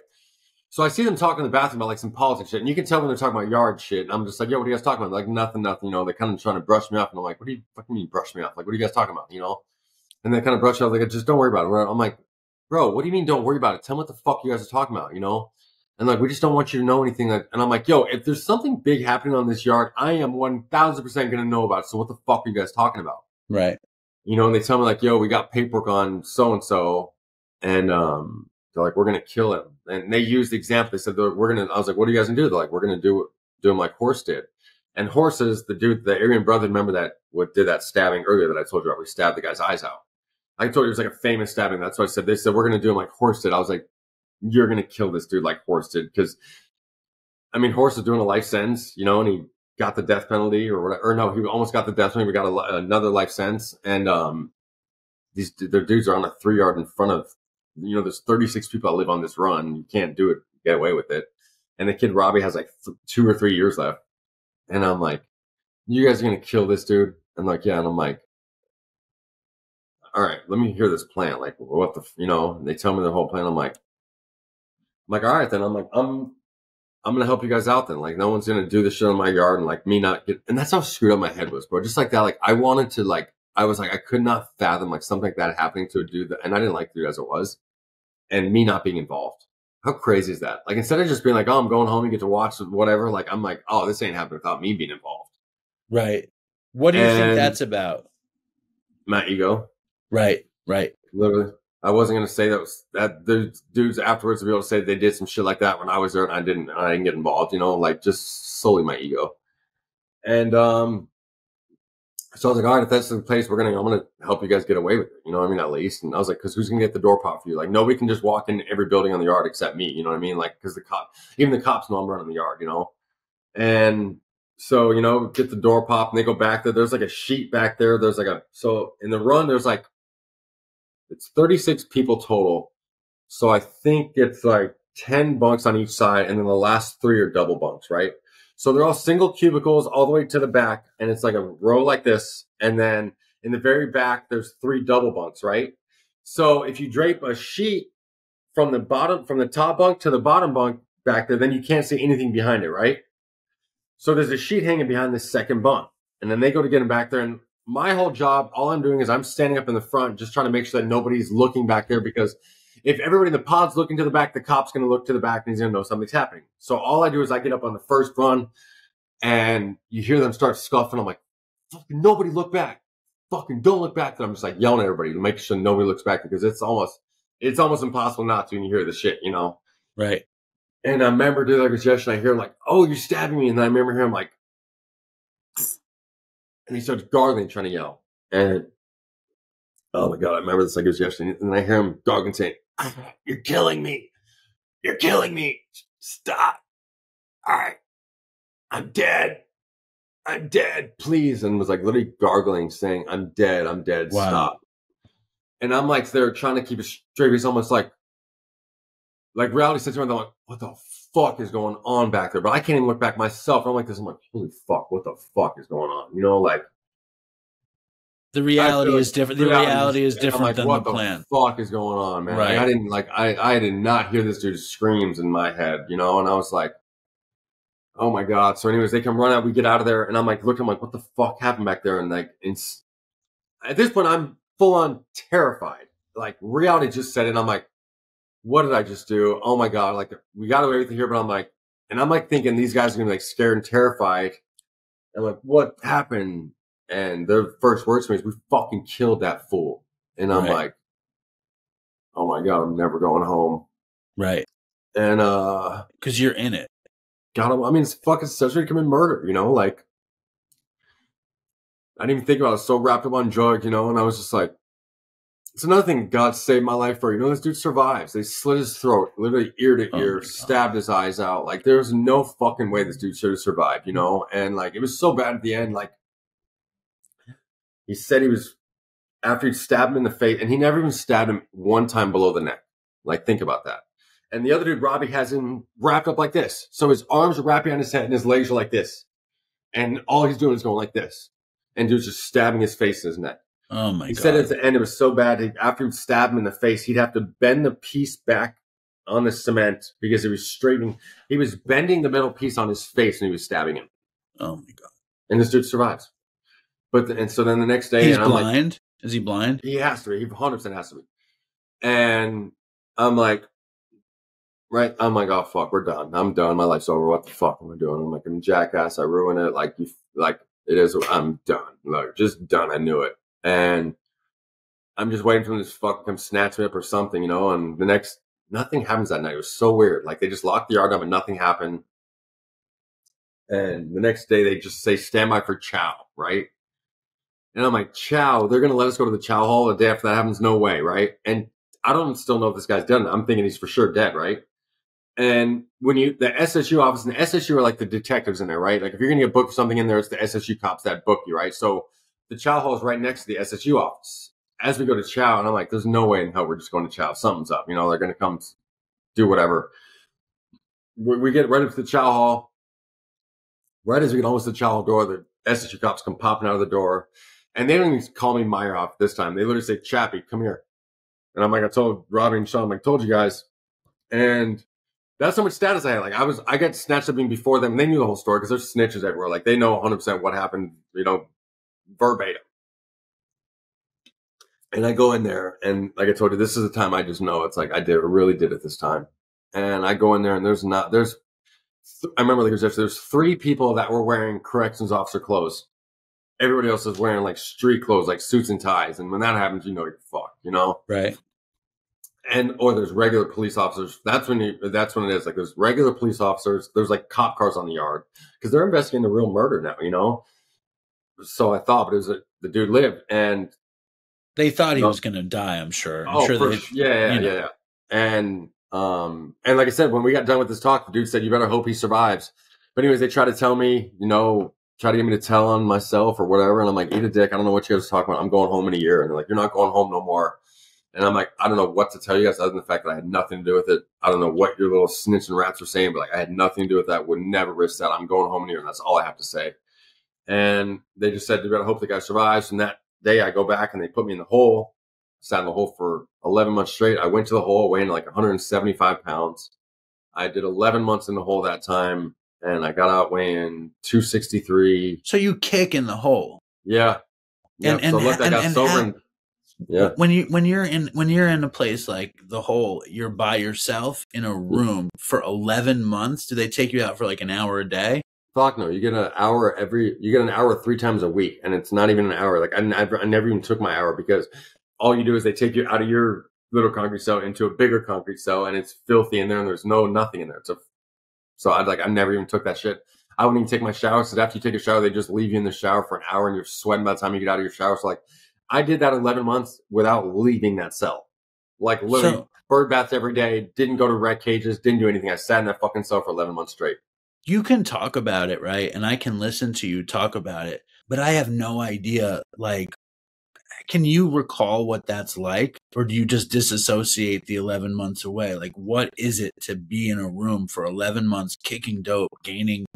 So I see them talking in the bathroom about like some politics shit, and you can tell when they're talking about yard shit. And I'm just like, yo, what are you guys talking about? Like nothing. They're kind of trying to brush me off, and I'm like, what do you fucking mean brush me off? Like, what are you guys talking about? And they kind of brush me off, like, just don't worry about it. I'm like, bro, what do you mean don't worry about it? Tell me what the fuck you guys are talking about, And like, we just don't want you to know anything. And I'm like, yo, if there's something big happening on this yard, I am 1,000% going to know about it. So what the fuck are you guys talking about?
Right.
And they tell me like, yo, we got paperwork on so-and-so. And they're like, we're going to kill him. And they used the example. They said, I was like, what are you guys going to do? They're like, we're going to do him like Horse did. And Horse is the dude, the Aryan Brotherhood, remember that did that stabbing earlier that I told you about? We stabbed the guy's eyes out. I told you it was like a famous stabbing. That's what I said. They said, we're going to do him like Horse did. I was like, you're going to kill this dude like Horse did. Because, Horse is doing a life sentence, and he got the death penalty or whatever. Or no, he almost got the death penalty. We got another life sentence. And their dudes are on a 3-yard in front of, there's 36 people that live on this run. You can't do it, get away with it. And the kid Robbie has like 2 or 3 years left. And I'm like, you guys are going to kill this dude? I'm like, yeah. And I'm like, all right, let me hear this plan. Like, what and they tell me the whole plan. I'm like, all right, then. I'm like, I'm going to help you guys out then. Like, no one's going to do this shit on my yard and like me not get, and that's how screwed up my head was, bro. Just like that. Like, I wanted to like, I was like, I could not fathom like something like that happening to a dude that, and I didn't like the dude as it was, and me not being involved. How crazy is that? Like, instead of just being like, oh, I'm going home and get to watch whatever, like, I'm like, oh, this ain't happening without me being involved.
Right. What do you think that's about?
My ego.
Right.
Literally. I wasn't going to say that the dudes afterwards to be able to say they did some shit like that when I was there and I didn't get involved, you know, like just solely my ego. And, so I was like, all right, if that's the place I'm going to help you guys get away with it. You know what I mean? At least. And I was like, cause who's going to get the door pop for you? Like nobody can just walk in every building on the yard except me. You know what I mean? Like, cause even the cops know I'm running the yard, you know? And so, you know, get the door pop and they go back there. There's like a sheet back there. So in the run, there's like, it's 36 people total. So I think it's like 10 bunks on each side. And then the last 3 are double bunks, right? So they're all single cubicles all the way to the back. And it's like a row like this. And then in the very back, there's 3 double bunks, right? So if you drape a sheet from the top bunk to the bottom bunk back there, then you can't see anything behind it, right? So there's a sheet hanging behind this second bunk. And then they go to get him back there. And my whole job, all I'm doing is I'm standing up in the front, just trying to make sure that nobody's looking back there, because if everybody in the pod's looking to the back, the cop's going to look to the back and he's going to know something's happening. So all I do is I get up on the first run and you hear them start scuffing. I'm like, fucking nobody look back. Fucking don't look back. And I'm just like yelling at everybody to make sure nobody looks back, because it's almost impossible not to when you hear the shit, you know?
Right.
And I remember doing like a gesture and I hear him like, oh, you're stabbing me. And then I remember him like, and he starts gargling, trying to yell. And oh my God, I remember this like it was yesterday. And I hear him gargling saying, you're killing me. You're killing me. Stop. All right. I'm dead. I'm dead. Please. And was like literally gargling, saying, I'm dead. I'm dead. Wow. Stop. And I'm like there trying to keep it straight. It's almost like reality sits around. I'm like, what the fuck is going on back there? But I can't even look back myself. I'm like this. I'm like, holy fuck, what the fuck is going on? You know, like
the reality is different. The reality is different
like,
than
what
the plan.
What the fuck is going on, man?
Right.
Like, I did not hear this dude's screams in my head, you know? And I was like, oh my God. So anyways, they come run out. We get out of there. And I'm like, looking, I'm like, what the fuck happened back there? And like, at this point, I'm full on terrified. Like reality just set in. I'm like, what did I just do? Oh my God. Like we got away with it here, but I'm like thinking these guys are going to be like scared and terrified. And like, what happened? And their first words to me is, we fucking killed that fool. And I'm like, oh my God, I'm never going home.
Right.
And,
cause you're in it.
God, I mean, it's fucking accessory to commit murder, you know, like I didn't even think about it. I was so wrapped up on drugs, you know, and I was just like, it's another thing God saved my life for. You know, this dude survives. They slit his throat, literally ear to ear, stabbed his eyes out. Like, there was no fucking way this dude should have survived, you know? And, like, it was so bad at the end. Like, he said after he stabbed him in the face, and he never even stabbed him one time below the neck. Like, think about that. And the other dude, Robbie, has him wrapped up like this. So his arms are wrapping on his head and his legs are like this. And all he's doing is going like this. And dude's just stabbing his face in his neck.
Oh my God.
He said at the end it was so bad, after he'd stab him in the face, he'd have to bend the piece back on the cement because he was bending the metal piece on his face and he was stabbing him.
Oh my God.
And this dude survives. And so then the next day,
he's
and I'm
blind?
Like,
is he blind?
He has to be. He 100% has to be. And I'm like, right? I'm like, oh fuck, we're done. I'm done. My life's over. What the fuck am I doing? I'm like, I'm a jackass. I ruined it. Like it is. I'm done. Like, just done. I knew it. And I'm just waiting for them to fucking come snatch me up or something, you know? And nothing happens that night. It was so weird. Like, they just locked the yard up and nothing happened. And the next day they just say, stand by for chow, right? And I'm like, chow? They're going to let us go to the chow hall the day after that happens? No way, right? And I don't still know if this guy's done it. I'm thinking he's for sure dead, right? And when the SSU office, and the SSU are like the detectives in there, right? Like, if you're going to get booked for something in there, it's the SSU cops that book you, right? So the chow hall is right next to the SSU office. As we go to chow, and I'm like, there's no way in hell we're just going to chow. Something's up. You know, they're going to come do whatever. We get right up to the chow hall. Right as we get almost to the chow hall door, the SSU cops come popping out of the door. And they don't even call me Meyerhoff this time. They literally say, Chappy, come here. And I'm like, I told Robbie and Sean, I'm like, told you guys. And that's how much status I had. Like, I got snatched up before them. And they knew the whole story because there's snitches everywhere. Like, they know 100% what happened, you know, verbatim. And I go in there, and like I told you, this is the time I just know it's like I really did it this time. And I go in there, and I remember there's 3 people that were wearing corrections officer clothes. Everybody else is wearing like street clothes, like suits and ties. And when that happens, you know you're fucked, you know?
Right.
or there's regular police officers. That's when it is. Like there's regular police officers. There's like cop cars on the yard because they're investigating the real murder now, you know? So I thought, but it was the dude lived, and
they thought he was going to die. I'm sure.
Yeah. And like I said, when we got done with this talk, the dude said, "You better hope he survives." But anyways, they try to tell me, try to get me to tell on myself or whatever, and I'm like, "Eat a dick. I don't know what you guys are talking about. I'm going home in a year." And they're like, "You're not going home no more." And I'm like, "I don't know what to tell you guys other than the fact that I had nothing to do with it. I don't know what your little snitch and rats were saying, but like I had nothing to do with that. Would never risk that. I'm going home in a year, and that's all I have to say." And they just said, "You better hope the guy survives." And that day I go back and they put me in the hole, sat in the hole for 11 months straight. I went to the hole weighing like 175 pounds. I did 11 months in the hole that time, and I got out weighing 263.
So you kick in the hole.
Yeah.
Yeah.
So look, I got sober. Yeah.
When you're in a place like the hole, you're by yourself in a room for 11 months. Do they take you out for like an hour a day?
Fuck no. You get an hour 3 times a week, and it's not even an hour. Like I never even took my hour because all you do is they take you out of your little concrete cell into a bigger concrete cell, and it's filthy in there, and there's nothing in there. So I never even took that shit. I wouldn't even take my shower, because after you take a shower, they just leave you in the shower for an hour, and you're sweating by the time you get out of your shower. So like, I did that 11 months without leaving that cell. Like literally bird baths every day, didn't go to rec cages, didn't do anything. I sat in that fucking cell for 11 months straight.
You can talk about it, right? And I can listen to you talk about it, but I have no idea, like, can you recall what that's like? Or do you just disassociate the 11 months away? Like, what is it to be in a room for 11 months, kicking dope, gaining,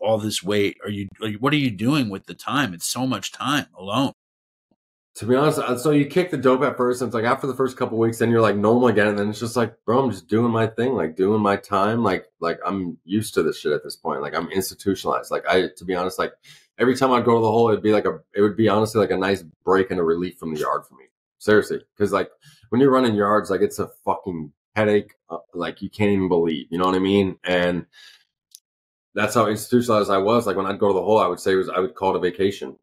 all this weight? What are you doing with the time? It's so much time alone.
To be honest, so you kick the dope at first, and it's like after the first couple of weeks, then you're like normal again, and then it's just like, bro, I'm just doing my thing, like doing my time, like I'm used to this shit at this point, like I'm institutionalized. Like to be honest, like every time I'd go to the hole, it would be honestly like a nice break and a relief from the yard for me, seriously, because like when you're running yards, like it's a fucking headache, like you can't even believe, you know what I mean? And that's how institutionalized I was. Like when I'd go to the hole, I would call it a vacation.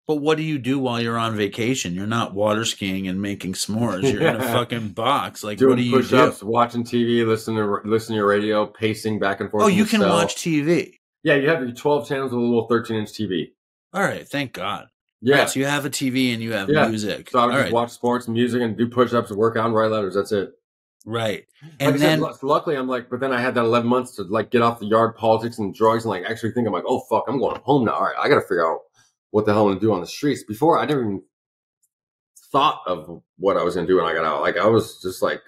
But what do you do while you're on vacation? You're not water skiing and making s'mores. You're in a fucking box. Like,
doing
what do you
push-ups,
do?
watching TV, listening to your radio, pacing back and forth.
Oh, you can watch TV.
Yeah, you have your 12 channels with a little 13-inch TV.
All right, thank God.
Yeah,
right, so you have a TV and you have music.
So I would just watch sports and music and do push-ups and work out and write letters. That's it.
Right. And
then luckily I'm like, but then I had that 11 months to like get off the yard politics and drugs and like actually think I'm like, oh fuck, I'm going home now. All right, I got to figure out what the hell I'm going to do on the streets. Before, I never even thought of what I was going to do when I got out. Like, I was just like,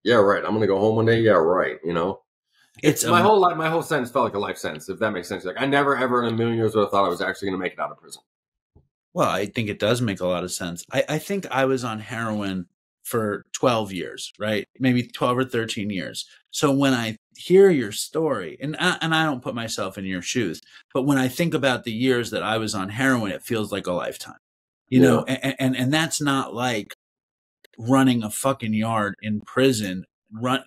yeah, right. I'm going to go home one day. Yeah, right. It's my whole life. My whole sentence felt like a life sentence, if that makes sense. Like, I never, ever in a million years would have thought I was actually going to make it out of prison.
Well, I think it does make a lot of sense. I think I was on heroin for 12 years, right? Maybe 12 or 13 years. So when I hear your story, and I don't put myself in your shoes, but when I think about the years that I was on heroin, it feels like a lifetime, you know, and that's not like running a fucking yard in prison,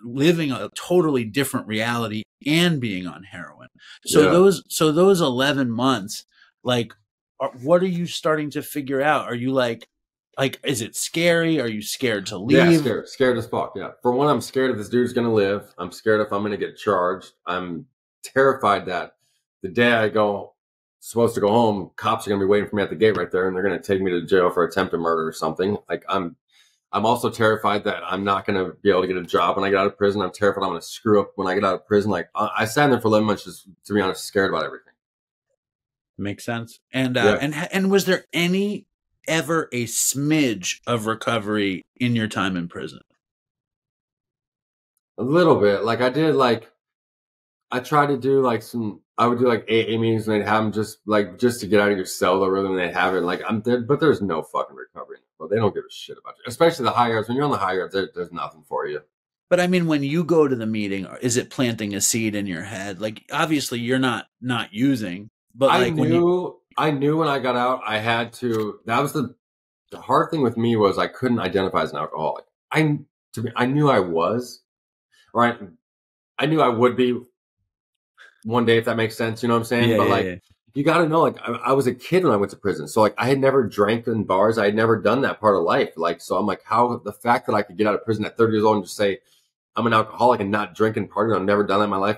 living a totally different reality and being on heroin. So those 11 months, like, what are you starting to figure out? Are you like, is it scary? Are you scared to leave?
Yeah, scared as fuck. Yeah. For one, I'm scared if this dude's going to live. I'm scared if I'm going to get charged. I'm terrified that the day I supposed to go home, cops are going to be waiting for me at the gate right there, and they're going to take me to jail for attempted murder or something. Like I'm also terrified that I'm not going to be able to get a job when I get out of prison. I'm terrified I'm going to screw up when I get out of prison. Like I sat in there for 11 months, just to be honest, scared about everything.
Makes sense. And was there ever a smidge of recovery in your time in prison?
A little bit. Like I tried to do like I would do like AA meetings, and they'd have them just to get out of your cell, though, rather than they'd have it. Like I'm there, but there's no fucking recovery. Well, they don't give a shit about you, especially the high yards. When you're on the high yards, there's nothing for you.
But I mean, when you go to the meeting, is it planting a seed in your head? Like obviously you're not using, but like
I knew when I got out, I had to. That was the hard thing with me was I couldn't identify as an alcoholic. I knew I was, right? I knew I would be one day, if that makes sense. You know what I'm saying?
Yeah,
but you got to know, like, I was a kid when I went to prison. So, like, I had never drank in bars. I had never done that part of life. Like, so I'm like, how the fact that I could get out of prison at 30 years old and just say, I'm an alcoholic and not drink and party. I've never done that in my life.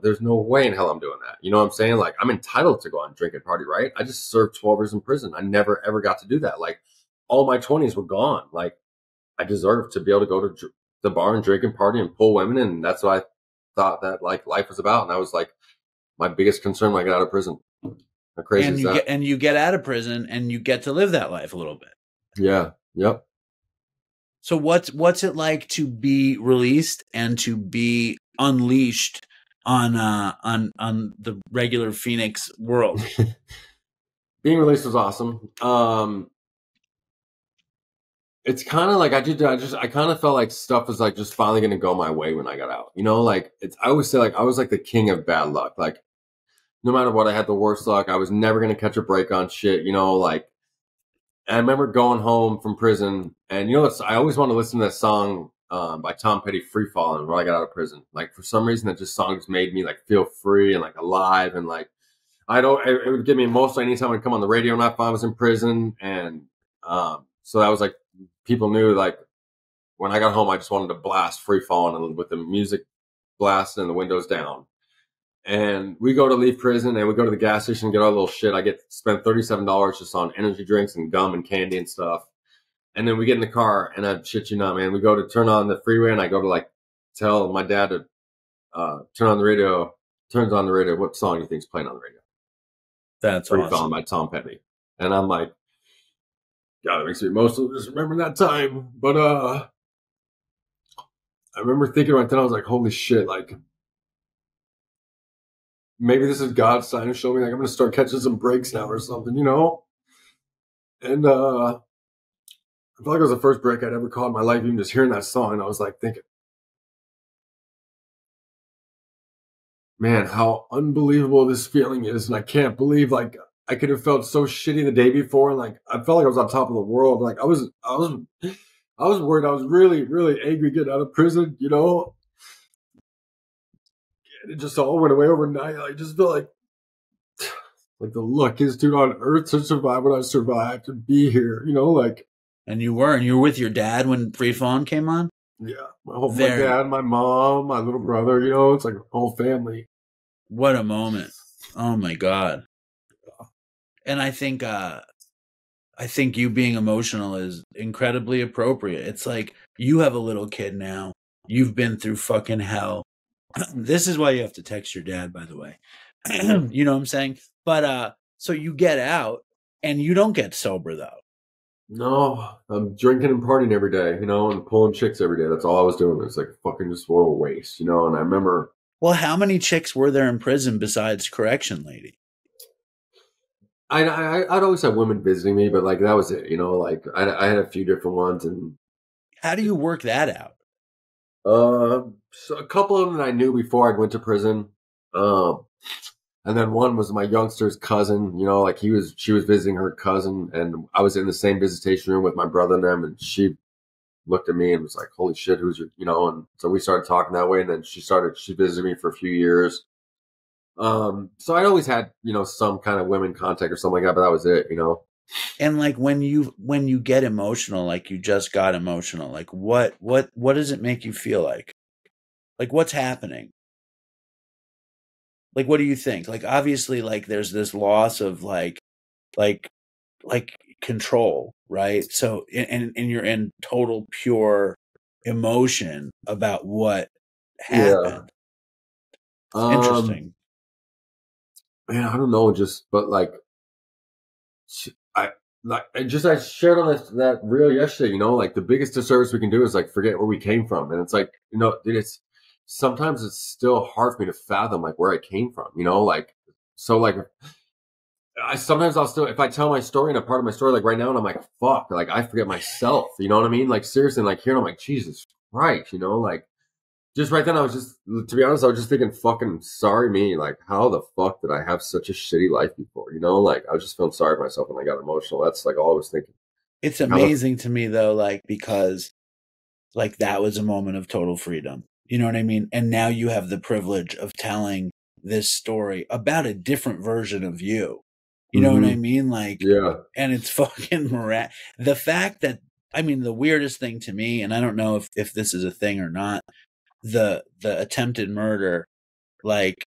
There's no way in hell I'm doing that. You know what I'm saying? Like, I'm entitled to go out and drink and party, right? I just served 12 years in prison. I never, ever got to do that. Like, all my 20s were gone. Like, I deserved to be able to go to the bar and drink and party and pull women. And that's what I thought that, like, life was about. And that was, like, my biggest concern when I got out of prison. How crazy is that?
And you get out of prison and you get to live that life a little bit.
Yeah. Yep.
So what's it like to be released and to be unleashed on the regular Phoenix world?
Being released was awesome. It's kind of like I kind of felt like stuff was like just finally going to go my way when I got out. You know, like I always say, like, I was like the king of bad luck. Like, no matter what, I had the worst luck. I was never going to catch a break on shit, you know, like, and I remember going home from prison and, you know, I always want to listen to that song by Tom Petty, Free Fallin', when I got out of prison. Like, for some reason, that just song just made me like feel free and like alive. And like, it would get me emotional anytime I'd come on the radio, not if I was in prison. And so that was like, people knew, like, when I got home, I just wanted to blast Free Fallin' with the music blasting and the windows down. And we go to leave prison and we go to the gas station and get our little shit. I get to spend $37 just on energy drinks and gum and candy and stuff. And then we get in the car and I shit you not, man. We go to turn on the freeway and I go to like tell my dad to turn on the radio. Turns on the radio. What song do you think's playing on the radio?
That's
Free
awesome.
Falling by Tom Petty. And I'm like, God, it makes me emotional just remembering that time. But I remember thinking right then, I was like, holy shit, like, maybe this is God's sign to show me, like, I'm going to start catching some breaks now or something, you know? And I feel like it was the first break I'd ever caught in my life, even just hearing that song. And I was like thinking, man, how unbelievable this feeling is. And I can't believe, like, I could have felt so shitty the day before. And like, I felt like I was on top of the world. Like, I was worried. I was really, really angry getting out of prison, you know? And it just all went away overnight. I just felt like the luckiest dude on earth to survive what I survived, to be here, you know, like.
And you were with your dad when Free Fallin' came on?
Yeah. My dad, my mom, my little brother, you know, it's like a whole family.
What a moment. Oh my God. And I think you being emotional is incredibly appropriate. It's like, you have a little kid now. You've been through fucking hell. This is why you have to text your dad, by the way. You know what I'm saying? But so you get out and you don't get sober though.
No, I'm drinking and partying every day, you know, and pulling chicks every day. That's all I was doing. It was like fucking just what a waste, you know. And I remember.
Well, how many chicks were there in prison besides correction lady?
I'd always have women visiting me, but like that was it, you know. Like I had a few different ones. And
how do you work that out?
So a couple of them that I knew before I went to prison. And then one was my youngster's cousin, you know, like she was visiting her cousin, and I was in the same visitation room with my brother and them, and she looked at me and was like, holy shit, who's your, you know, and so we started talking that way, and then she visited me for a few years. So I'd always had, you know, some kind of women contact or something like that, but that was it, you know.
And like when you get emotional, like you just got emotional, like what does it make you feel like? Like what's happening? Like, what do you think? Like, obviously, like there's this loss of like control, right? So, and you're in total pure emotion about what happened.
Yeah.
Interesting.
Man, I don't know, but like, I shared on that reel yesterday, you know, like the biggest disservice we can do is like forget where we came from. And it's like, you know, dude, sometimes it's still hard for me to fathom like where I came from, you know, like, so like sometimes I'll still, if I tell my story and a part of my story, like right now, and I'm like, fuck, like I forget myself, you know what I mean? Like seriously, like here, I'm like, Jesus Christ, you know, like just right then I was just, to be honest, I was just thinking fucking sorry me. Like how the fuck did I have such a shitty life before? You know, like I was just feeling sorry for myself when I got emotional. That's like all I was thinking.
It's amazing to me though, like, because like that was a moment of total freedom. You know what I mean? And now you have the privilege of telling this story about a different version of you. You know what I mean? Like,
yeah.
And it's fucking the fact that, I mean, the weirdest thing to me, and I don't know if this is a thing or not, the attempted murder, like,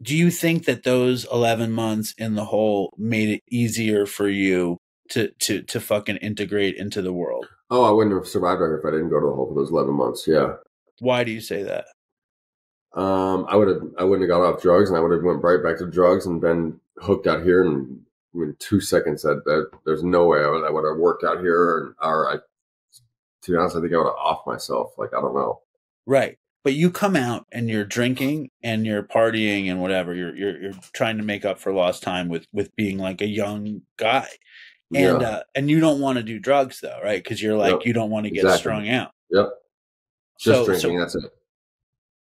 do you think that those 11 months in the hole made it easier for you to fucking integrate into the world?
Oh, I wouldn't have survived if I didn't go to the hole for those 11 months. Yeah.
Why do you say that?
I wouldn't have got off drugs, and I would have went right back to drugs and been hooked out here. And in 2 seconds, that there's no way I would have worked out here. To be honest, I think I would have off myself. Like, I don't know.
Right. But you come out and you're drinking and you're partying and whatever. You're trying to make up for lost time with being like a young guy. And and you don't want to do drugs though, right? Because you're like, you don't want to get strung out.
Yep. Just drinking, that's it.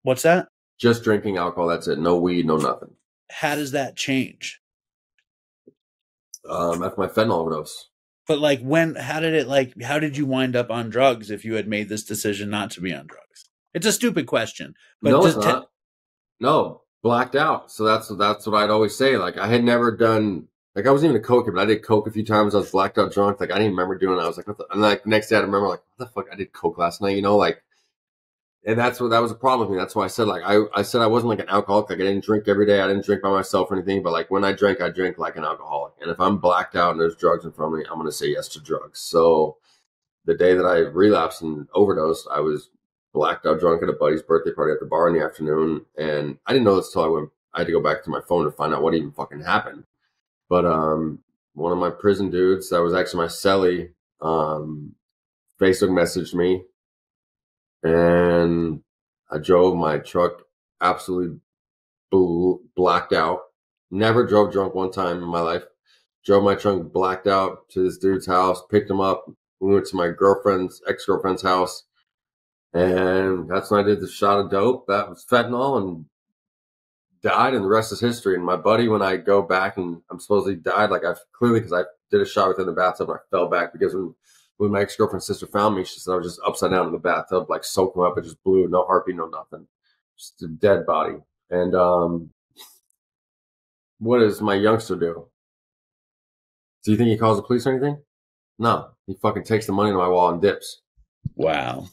What's that?
Just drinking alcohol, that's it. No weed, no nothing.
How does that change?
After my fentanyl overdose.
But like how did you wind up on drugs if you had made this decision not to be on drugs? It's a stupid question. But
no, it's not. No, blacked out. So that's what I'd always say. Like, I had never done, like, I wasn't even a coke, but I did coke a few times. I was blacked out drunk. Like, I didn't even remember doing it. I was like, what the? And like the next day I remember, like, what the fuck? I did coke last night, like, and that was a problem with me. That's why I said, like, I said I wasn't like an alcoholic. Like, I didn't drink every day. I didn't drink by myself or anything. But like, when I drink like an alcoholic. And if I'm blacked out and there's drugs in front of me, I'm going to say yes to drugs. So the day that I relapsed and overdosed, I was blacked out drunk at a buddy's birthday party at the bar in the afternoon. And I didn't know this till I had to go back to my phone to find out what even fucking happened. But one of my prison dudes that was actually my cellie, Facebook messaged me. And I drove my truck absolutely blacked out. Never drove drunk one time in my life. Drove my truck blacked out to this dude's house, picked him up. We went to my ex-girlfriend's house. And that's when I did the shot of dope. That was fentanyl, and died, and the rest is history. And my buddy, when I go back and I'm supposedly died, like, I've clearly, because I did a shot within the bathtub and I fell back because when my ex-girlfriend's sister found me, she said I was just upside down in the bathtub, like soaking up. It just blew, no heartbeat, no nothing. Just a dead body. And what does my youngster do? Do you think he calls the police or anything? No. He fucking takes the money in my wallet and dips.
Wow.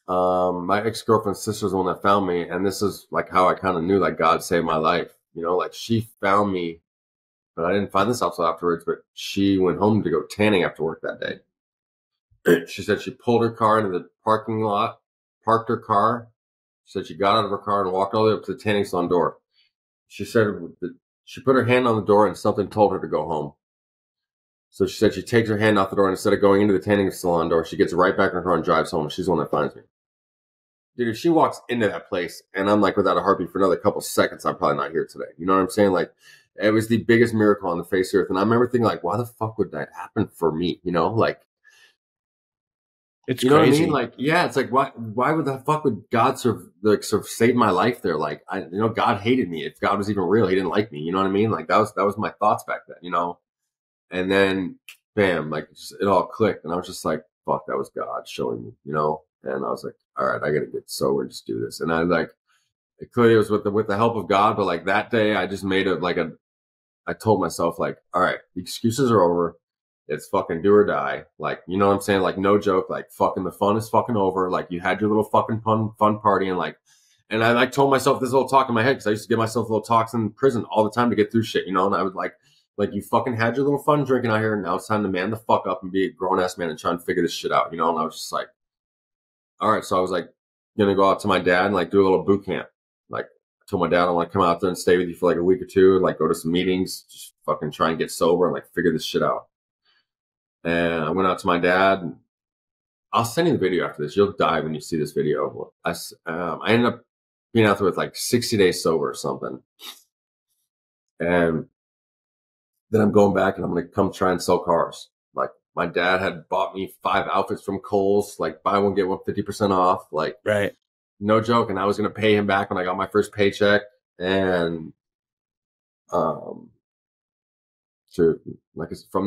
My ex-girlfriend's sister was the one that found me, and this is like how I kind of knew, like, God saved my life. Like, she found me, but I didn't find this out until afterwards, but she went home to go tanning after work that day. She said she pulled her car into the parking lot, parked her car. She said she got out of her car and walked all the way up to the tanning salon door. She said she put her hand on the door and something told her to go home. So she said she takes her hand off the door, and instead of going into the tanning salon door, she gets right back in her car and drives home. She's the one that finds me. Dude, if she walks into that place and I'm like without a heartbeat for another couple seconds, I'm probably not here today. You know what I'm saying? Like, it was the biggest miracle on the face of the earth. And I remember thinking, like, why the fuck would that happen for me? Like,
it's
crazy. Know what I mean?
Like,
yeah, it's like, why would the fuck would God sort of save my life there? Like, God hated me. If God was even real, he didn't like me. You know what I mean? Like, that was my thoughts back then, And then, bam, like, it all clicked. And I was just like, fuck, that was God showing me, And I was like, all right, I got to get sober and just do this. And I clearly it was with the help of God. But like that day, I just made I told myself, like, all right, the excuses are over. It's fucking do or die. Like, you know what I'm saying? Like, no joke. Like, fucking the fun is fucking over. Like, you had your little fucking fun party. And I told myself this little talk in my head, because I used to give myself little talks in prison all the time to get through shit, And I would like, you fucking had your little fun drinking out here, and now it's time to man the fuck up and be a grown ass man and try and figure this shit out, And I was just like, all right. So I was like, gonna go out to my dad and like do a little boot camp. Like, I told my dad, I want to come out there and stay with you for like a week or two, like go to some meetings, just fucking try and get sober and like figure this shit out. And I went out to my dad. And I'll send you the video after this. You'll die when you see this video. I ended up being out there with like 60 days sober or something. And then I'm going back and I'm going to come try and sell cars. Like, my dad had bought me 5 outfits from Kohl's, like buy one, get one 50% off. Like,
right.
No joke. And I was going to pay him back when I got my first paycheck. And, from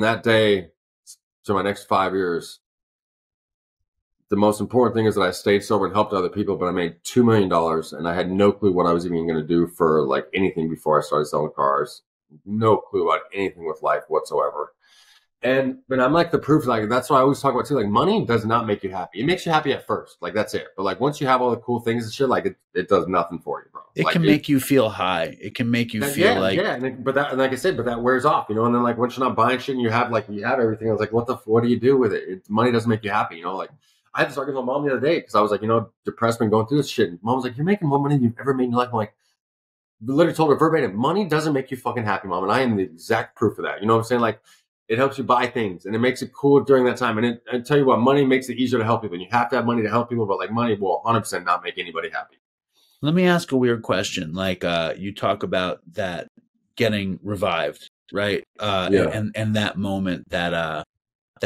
that day to my next 5 years, the most important thing is that I stayed sober and helped other people, but I made $2 million and I had no clue what I was even going to do for like anything before I started selling cars. No clue about anything with life whatsoever. But I'm like the proof, like that's what I always talk about too. Like money does not make you happy. It makes you happy at first. Like that's it. But like once you have all the cool things and shit, like it does nothing for you, bro.
It
like,
can make you feel high. It can make you feel like,
but like I said, but that wears off, you know. And then like once you're not buying shit and you have everything, I was like, what do you do with it? Money doesn't make you happy, you know. Like I had this argument with my mom the other day because I was like, you know, depressed and going through this shit. And mom was like, you're making more money than you've ever made in your life. I'm like, literally told her verbatim, money doesn't make you fucking happy, mom. And I am the exact proof of that. You know what I'm saying? Like it helps you buy things and it makes it cool during that time. And I tell you what, money makes it easier to help people. And you have to have money to help people, but like money will 100% not make anybody happy.
Let me ask a weird question. Like you talk about that getting revived, right? And that moment that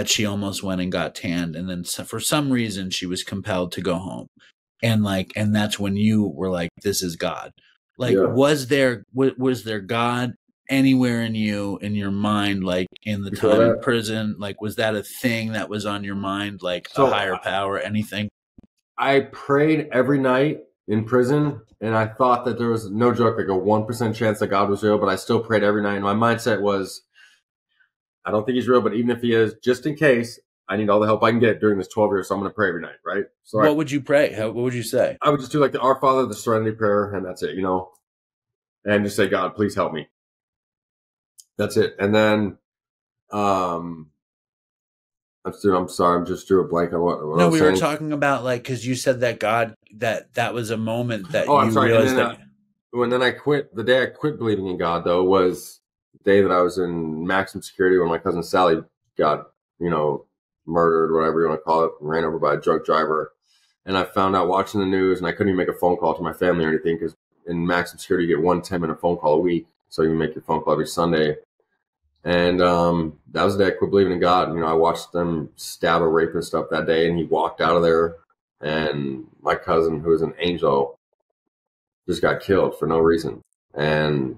she almost went and got tanned, and then for some reason she was compelled to go home, and that's when you were like, "This is God." Like, was there God anywhere in your mind, like in the time in prison? Like, was that a thing that was on your mind, like a higher power, anything?
I prayed every night in prison, and I thought that there was no joke, like a 1% chance that God was real, but I still prayed every night. And my mindset was, I don't think he's real, but even if he is, just in case, I need all the help I can get during this 12 years. So I'm going to pray every night, right? So
what would you pray? What would you say?
I would just do like the Our Father, the Serenity Prayer, and that's it, you know, and just say, God, please help me. That's it. And then, I'm sorry, I'm just drew a blank on what
no, we were talking about, like, because you said that God, that was a moment that
I'm sorry. Realized then I quit, the day I quit believing in God, though, was the day that I was in maximum security when my cousin Sally got, you know, murdered, whatever you want to call it, ran over by a drunk driver. And I found out watching the news, and I couldn't even make a phone call to my family or anything, because in maximum security, you get 1 10-minute phone call a week. So you make your phone call every Sunday. And that was the day I quit believing in God. You know, I watched them stab a rapist up that day, and he walked out of there. And my cousin, who was an angel, just got killed for no reason. And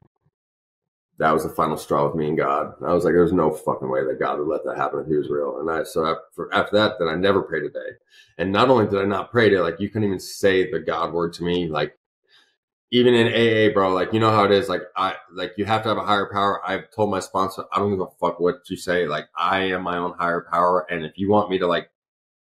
that was the final straw with me and God. I was like, there's no fucking way that God would let that happen if he was real. And after that, then I never prayed a day. And not only did I not pray it, like you couldn't even say the God word to me, like. Even in AA, bro, like, you know how it is. Like, you have to have a higher power. I've told my sponsor, I don't give a fuck what you say. Like, I am my own higher power. And if you want me to, like,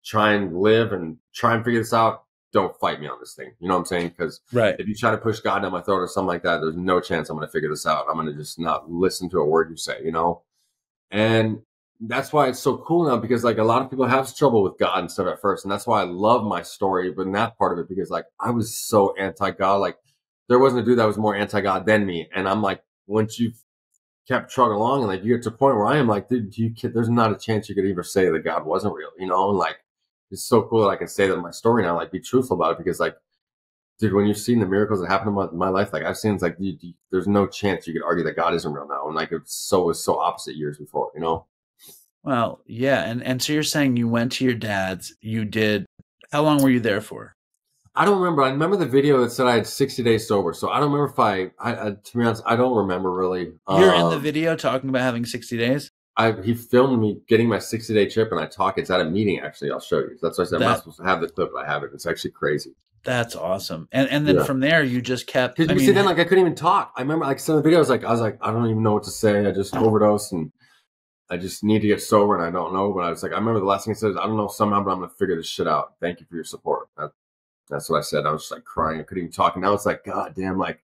try and live and try and figure this out, don't fight me on this thing. You know what I'm saying? Because if you try to push God down my throat or something like that, there's no chance I'm going to figure this out. I'm going to just not listen to a word you say, you know? And that's why it's so cool now, because, like, a lot of people have trouble with God and stuff at first. And that's why I love my story, but in that part of it, because, like, I was so anti-God. Like, there wasn't a dude that was more anti-God than me. And I'm like, once you've kept trucking along and like you get to a point where I am like, dude, there's not a chance you could even say that God wasn't real, you know? And like, it's so cool that I can say that in my story now, like be truthful about it, because like, dude, when you've seen the miracles that happen in my life, like I've seen, it's like, there's no chance you could argue that God isn't real now. And like, it was so opposite years before, you know?
Well, yeah. And so you're saying you went to your dad's, how long were you there for?
I don't remember. I remember the video that said I had 60 days sober. So I don't remember if to be honest, I don't remember really.
You're in the video talking about having 60 days?
He filmed me getting my 60-day trip, and I talk. It's at a meeting, actually. I'll show you. That's why I said I'm not supposed to have the clip, but I have it. It's actually crazy.
That's awesome. And then from there, you just kept.
Because you see, then like I couldn't even talk. I remember like some of the videos, like I was like, I don't even know what to say. I just overdosed, and I just need to get sober, and I don't know. But I was like, I remember the last thing I said is, I don't know somehow, but I'm going to figure this shit out. Thank you for your support. That's what I said. I was just like crying. I couldn't even talk. And now it's like, God damn, like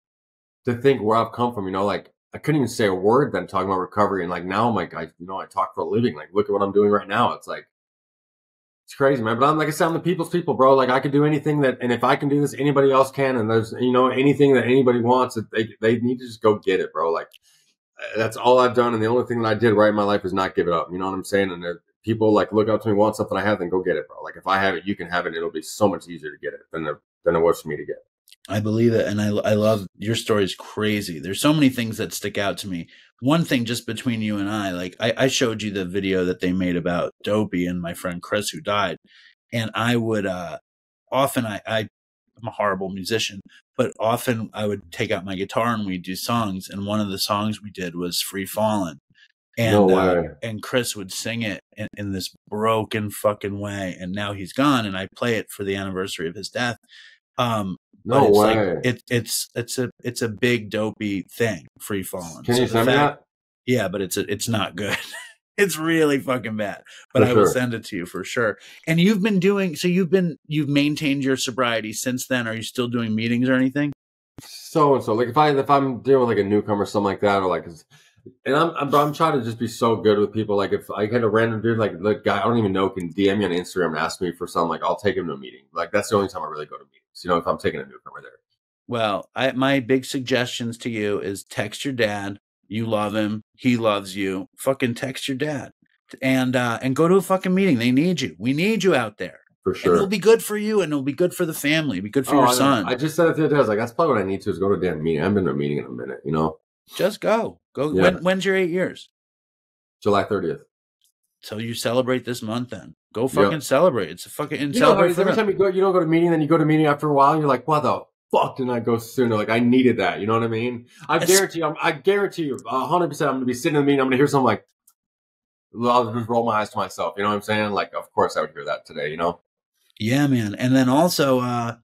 to think where I've come from, you know, like I couldn't even say a word then talking about recovery. And like now I'm like, I talk for a living. Like, look at what I'm doing right now. It's like, it's crazy, man. But I'm like I said, I'm the people's people, bro. Like I could do anything and if I can do this, anybody else can. And there's, you know, anything that anybody wants, they need to just go get it, bro. Like that's all I've done. And the only thing that I did right in my life is not give it up. You know what I'm saying? And people like look up to me, want something I have, then go get it, bro. Like if I have it, you can have it. It'll be so much easier to get it than it was for me to get.
I believe it. And I love your story is crazy. There's so many things that stick out to me. One thing just between you and I, like I showed you the video that they made about Dopey and my friend Chris who died. And I would, often I'm a horrible musician, but often I would take out my guitar and we'd do songs. And one of the songs we did was Free Fallin'. And,
No way.
And Chris would sing it in this broken fucking way. And now he's gone, and I play it for the anniversary of his death.
No
but it's
way.
like it's a big dopey thing, Free Falling.
Can you send me that?
Yeah, but it's not good. It's really fucking bad. But I will send it to you for sure. And you've maintained your sobriety since then. Are you still doing meetings or anything?
So like if I'm dealing with like a newcomer or something like that, or like, and I'm trying to just be so good with people. Like if I get a random dude, like the guy I don't even know can DM me on Instagram and ask me for something, like I'll take him to a meeting. Like that's the only time I really go to meetings. You know, if I'm taking a newcomer there.
Well, my big suggestions to you is text your dad. You love him. He loves you. Fucking text your dad and go to a fucking meeting. They need you. We need you out there.
For sure.
And it'll be good for you, and it'll be good for the family. It'll be good for your son.
I just said it the other day. I was like, that's probably what I need to is go to a damn meeting. I haven't been to a meeting in a minute, you know?
Just go. Go. Yeah. When's your 8 years?
July 30th.
So you celebrate this month then. Go fucking celebrate. It's a fucking
celebrate. Every time you don't go to a meeting, then you go to a meeting after a while, and you're like, what the fuck didn't I go sooner? Like I needed that. You know what I mean? I guarantee you 100% I'm going to be sitting in the meeting. I'm going to hear something like, I'll just roll my eyes to myself. You know what I'm saying? Like, of course I would hear that today, you know?
Yeah, man. And then also,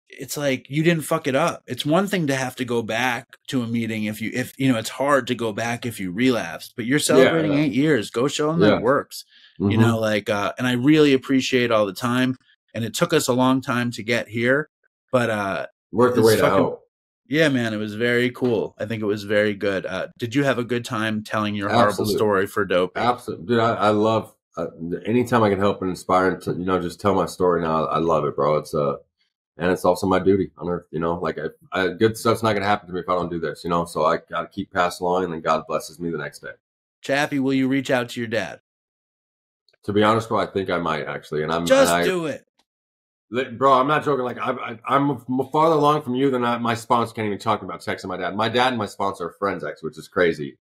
it's like you didn't fuck it up. It's one thing to have to go back to a meeting if it's hard to go back if you relapsed, but you're celebrating 8 years. Go show them that it works. Mm-hmm. You know, like, and I really appreciate all the time. And it took us a long time to get here, but
worth the wait out.
Yeah, man, it was very cool. I think it was very good. Did you have a good time telling your horrible story for Dopey?
Absolutely, dude. I love anytime I can help and inspire and to, just tell my story now. I love it, bro. It's and it's also my duty on earth. You know, like good stuff's not gonna happen to me if I don't do this. You know, so I gotta keep passing along, and then God blesses me the next day.
Chappy, will you reach out to your dad?
To be honest, bro, I think I might actually, and
do it.
Bro, I'm not joking. Like I'm farther along from you than my sponsor can't even talk about texting my dad. My dad and my sponsor are friends, actually, which is crazy.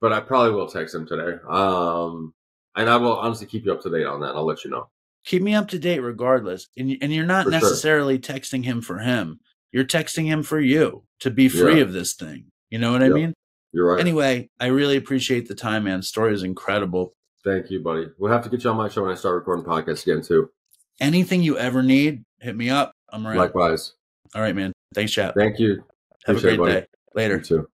But I probably will text him today. And I will honestly keep you up to date on that. I'll let you know.
Keep me up to date regardless. And you're not necessarily texting him for him. You're texting him for you to be free of this thing. You know what I mean?
You're right.
Anyway, I really appreciate the time, man. The story is incredible.
Thank you, buddy. We'll have to get you on my show when I start recording podcasts again, too.
Anything you ever need, hit me up. I'm around.
Likewise.
All right, man. Thanks, Chap.
Thank you.
Have a great day. Later.
You too.